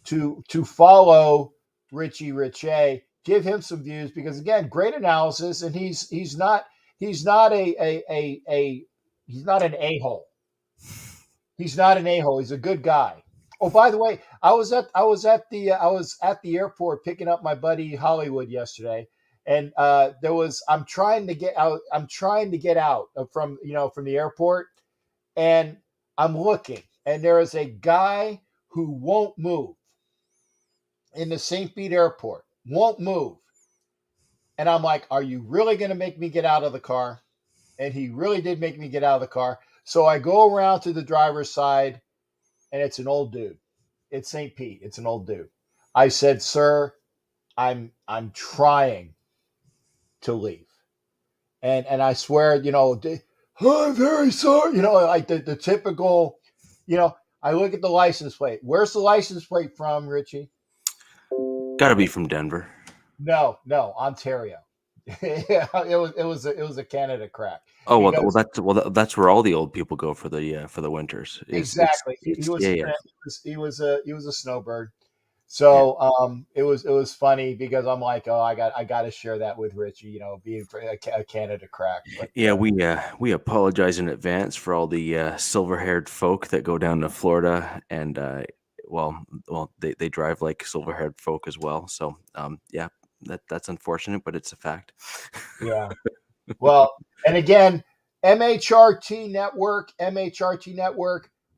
to follow Richie Riche. Give him some views because again, great analysis, and he's not an a-hole. He's not an a-hole. He's a good guy. Oh, by the way, I was at the airport picking up my buddy Hollywood yesterday, and I'm trying to get out from the airport, and I'm looking, and there is a guy who won't move in the St. Pete airport. Won't move. And I'm like, are you really going to make me get out of the car? And he really did make me get out of the car. So I go around to the driver's side, and it's an old dude. It's St. Pete. It's an old dude. I said, sir, I'm trying to leave. And I swear, I'm very sorry. Like the typical, I look at the license plate. Where's the license plate from, Richie? Got to be from Denver. No, Ontario. Yeah, it was a Canada crack. Oh Because that's where all the old people go for the winters. exactly. He It's was yeah, yeah, he was a snowbird. yeah. So it was funny because I'm like, oh, I got to share that with Richie, being for a Canada crack. But Yeah, we apologize in advance for all the silver-haired folk that go down to Florida, and they drive like silver-haired folk as well. So yeah, that's unfortunate, but it's a fact. yeah. Well, and again, MHRT Network.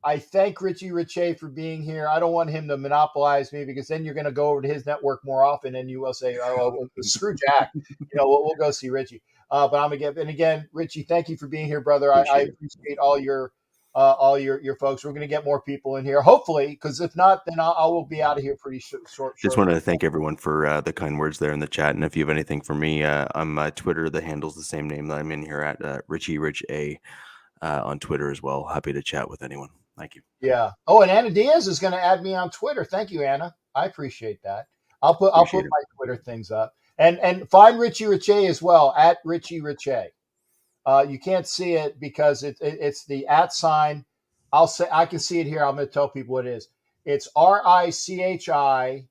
I thank Richie Riche for being here. I don't want him to monopolize me because then you're going to go over to his network more often, and you will say, "Oh, well, screw Jack." We'll go see Richie. But I'm again, Richie, thank you for being here, brother. I Appreciate it. appreciate all your folks. We're going to get more people in here, hopefully, because if not, then I will be out of here pretty Just wanted shortly. to thank everyone for the kind words there in the chat. And if you have anything for me, I'm Twitter. The handle's the same name that I'm in here at, Richie Rich A on Twitter as well. Happy to chat with anyone. Thank you. Yeah. Oh, and Anna Diaz is going to add me on Twitter. Thank you, Anna. I appreciate that. I'll put Appreciate it. my Twitter things up, and find Richie Riche as well at Richie Riche. You can't see it because it's the at sign. I'll say I can see it here. I'm going to tell people what it is. It's RICHI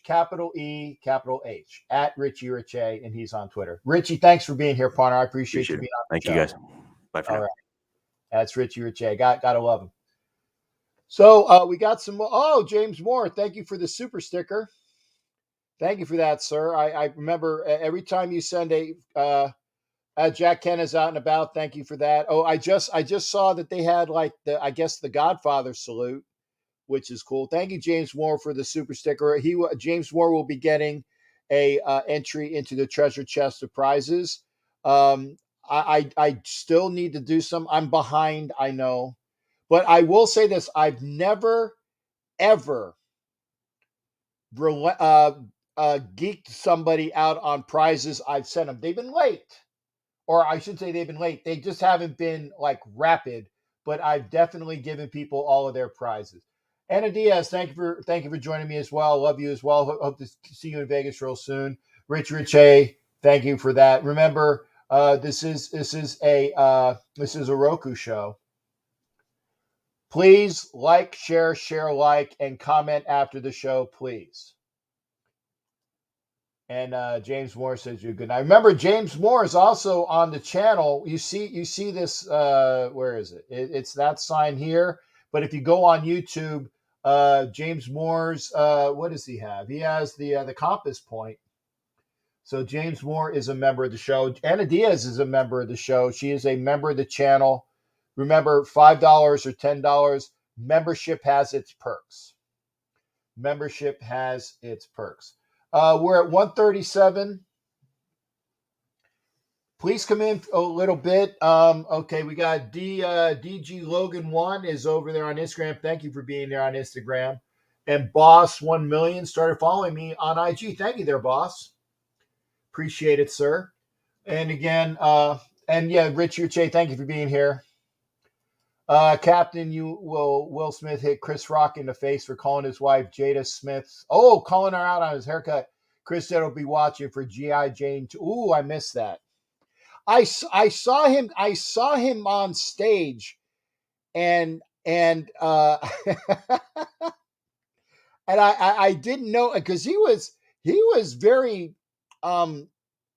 capital E capital H at Richie Riche, and he's on Twitter. Richie, thanks for being here, partner. I appreciate you Appreciate it. being on the Thank show. you guys. Bye for All now. right. That's Richie Riche. Gotta love him. So we got some. Oh, James Moore, thank you for the super sticker. Thank you for that, sir. I remember every time you send Jack Ken is out and about. Thank you for that. Oh, I just saw that they had like the Godfather salute, which is cool. Thank you, James Moore, for the super sticker. James Moore will be getting a entry into the treasure chest of prizes. I still need to do some. I'm behind, I know, but I will say this: I've never ever geeked somebody out on prizes I've sent them. They've been late, or I should say they've been late. They just haven't been like rapid, but I've definitely given people all of their prizes. Anna Diaz, thank you for joining me as well. Love you as well. Hope to see you in Vegas real soon. Rich A, thank you for that. Remember, this is a Roku show. Please like, share, like, and comment after the show, please. And James Moore says you're good. Now remember, James Moore is also on the channel. You see this. Where is it? It's that sign here. But if you go on YouTube, James Moore's what does he have? He has the compass point. So James Moore is a member of the show. Anna Diaz is a member of the show. She is a member of the channel. Remember, $5 or $10. Membership has its perks. Membership has its perks. We're at 137. Please come in a little bit. Okay, we got DG Logan 1 is over there on Instagram. Thank you for being there on Instagram. And Boss 1 million started following me on IG. Thank you there, Boss. Appreciate it, sir. And again, Richard Che, thank you for being here. Captain, Will Smith hit Chris Rock in the face for calling his wife Jada Smith. Oh, calling her out on his haircut. Chris said he'll be watching for G.I. Jane. Ooh, I missed that. I saw him on stage, and and I didn't know because he was very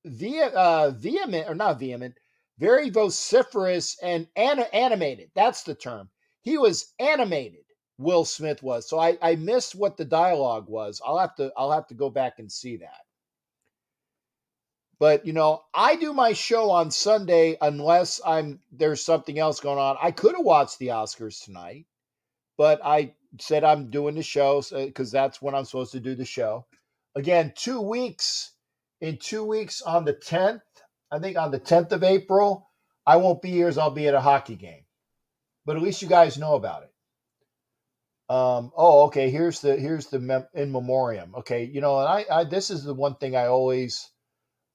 vehement, or not vehement, very vociferous and animated. That's the term. He was animated. Will Smith was. So I missed what the dialogue was. I'll have to go back and see that. But I do my show on Sunday unless there's something else going on. I could have watched the Oscars tonight, but I said I'm doing the show because that's when I'm supposed to do the show. Again, 2 weeks. In 2 weeks on the 10th, I think on the 10th of April, I won't be here as I'll be at a hockey game. But at least you guys know about it. Okay. Here's the in memoriam. Okay, and I this is the one thing I always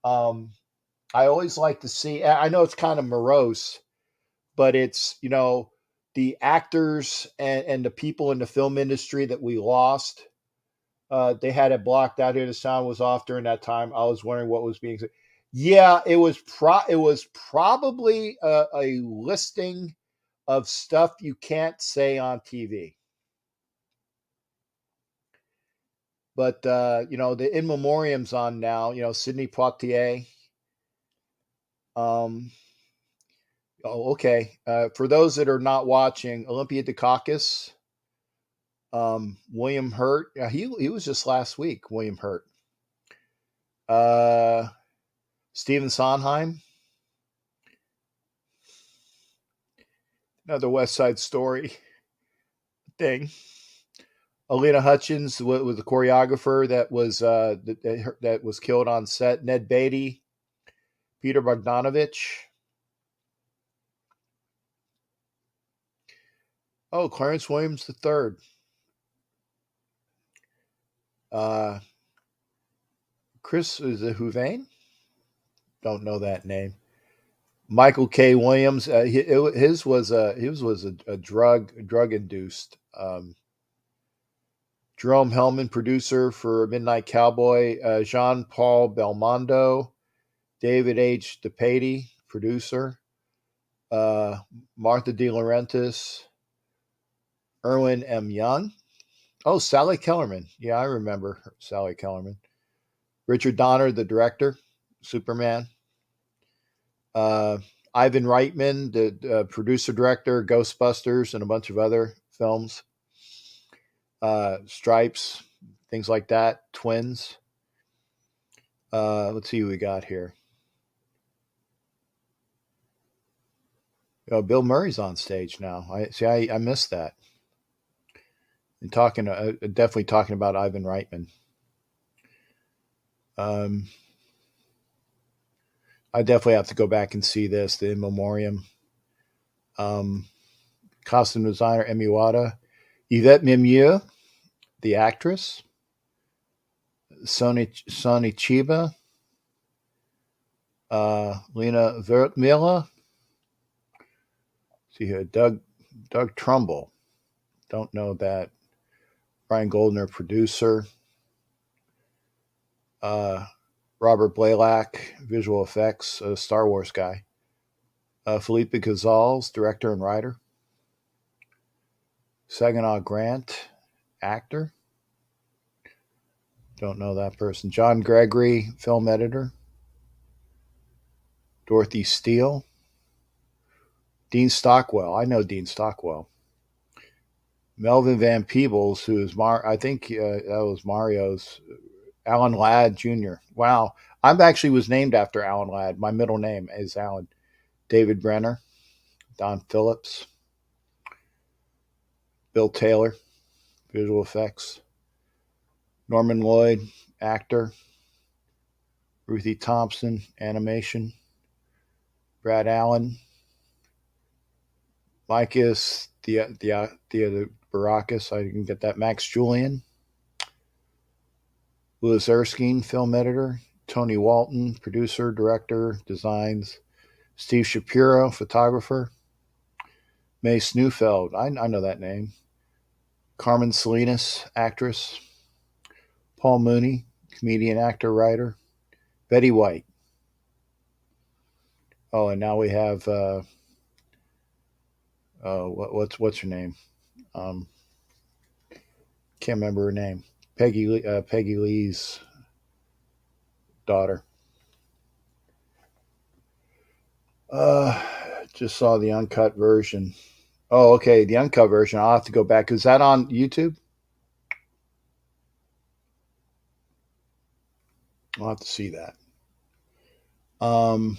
like to see. I know it's kind of morose, but it's the actors and the people in the film industry that we lost. They had it blocked out here. The sound was off during that time. I was wondering what was being said. Yeah, it was probably a listing of stuff you can't say on TV. But the in memoriam's on now. Sidney Poitier. Okay. For those that are not watching, Olympia Dukakis, William Hurt. He was just last week. William Hurt. Stephen Sondheim. Another West Side Story thing. Alina Hutchins was the choreographer that was killed on set. Ned Beatty, Peter Bogdanovich. Oh, Clarence Williams III. Chris is it Houvain? Don't know that name. Michael K. Williams. His was a drug induced. Jerome Hellman, producer for Midnight Cowboy. Jean Paul Belmondo. David H. DePatie, producer. Martha De Laurentiis. Erwin M. Young. Oh, Sally Kellerman. Yeah, I remember Sally Kellerman. Richard Donner, the director, Superman. Ivan Reitman, the producer director, Ghostbusters, and a bunch of other films. Stripes, things like that. Twins. Let's see who we got here. Oh, Bill Murray's on stage now. I missed that. And definitely talking about Ivan Reitman. I definitely have to go back and see this, the In Memoriam. Costume designer Emi Wada. Yvette Mimieux, the actress. Sonny Chiba. Lena Vertmiller. See here, Doug Trumbull. Don't know that. Brian Goldner, producer. Robert Blaylock, visual effects, a Star Wars guy. Felipe Gonzalez, director and writer. Saginaw Grant, actor. Don't know that person. John Gregory, film editor. Dorothy Steele. Dean Stockwell. I know Dean Stockwell. Melvin Van Peebles, who is I think that was Mario's. Alan Ladd Jr. Wow. I actually was named after Alan Ladd. My middle name is Alan. David Brenner. Don Phillips. Bill Taylor, visual effects. Norman Lloyd, actor. Ruthie Thompson, animation. Brad Allen. Lycus Theodorakis, I can get that. Max Julian. Louis Erskine, film editor. Tony Walton, producer, director, designs. Steve Shapiro, photographer. Mae Snufeld, I know that name. Carmen Salinas, actress. Paul Mooney, comedian, actor, writer. Betty White. Oh, and now we have what's her name? Can't remember her name. Peggy Lee's daughter. Just saw the uncut version. Oh, okay, the uncut version. I'll have to go back. Is that on YouTube? I'll have to see that. The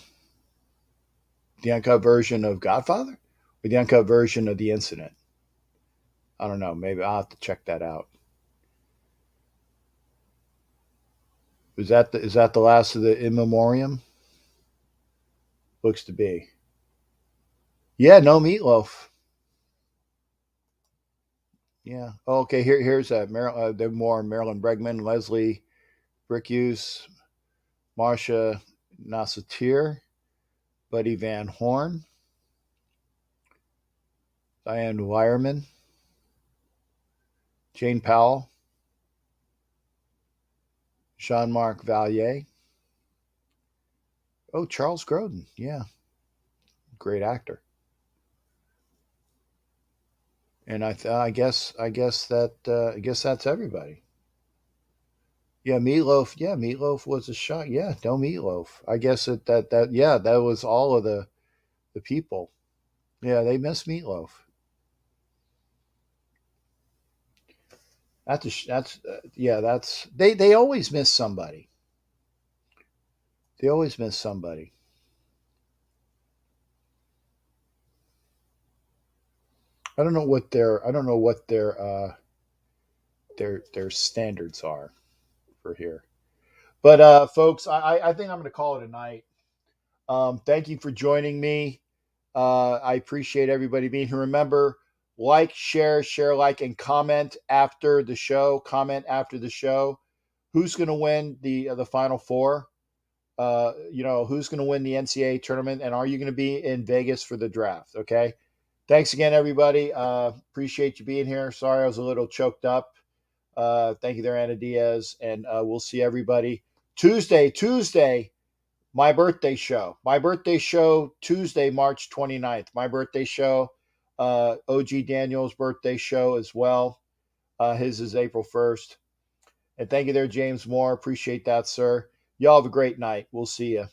uncut version of Godfather? Or the uncut version of The Incident? I don't know. Maybe I'll have to check that out. Is that the last of the In Memoriam? Looks to be. Yeah, no meatloaf. Yeah. Oh, okay. Here's the more Marilyn Bregman, Leslie Brickhughes, Marcia Nassatir, Buddy Van Horn, Diane Wireman, Jane Powell, Jean-Marc Valier. Oh, Charles Grodin. Yeah. Great actor. And I guess that's everybody. Yeah, Meatloaf. Yeah, Meatloaf was a shot. Yeah, no Meatloaf. I guess that was all of the people. Yeah, they miss Meatloaf. That's they always miss somebody. They always miss somebody. I don't know what their standards are for here. But folks, I think I'm going to call it a night. Thank you for joining me. I appreciate everybody being here. Remember, like, share, like, and comment after the show. Comment after the show. Who's going to win the Final Four? Who's going to win the NCAA tournament, and are you going to be in Vegas for the draft? Okay. Thanks again, everybody. Appreciate you being here. Sorry I was a little choked up. Thank you there, Anna Diaz, and we'll see everybody Tuesday. My birthday show. Tuesday, March 29th. My birthday show. OG Daniel's birthday show as well. His is April 1st. And thank you there, James Moore. Appreciate that, sir. Y'all have a great night. We'll see you.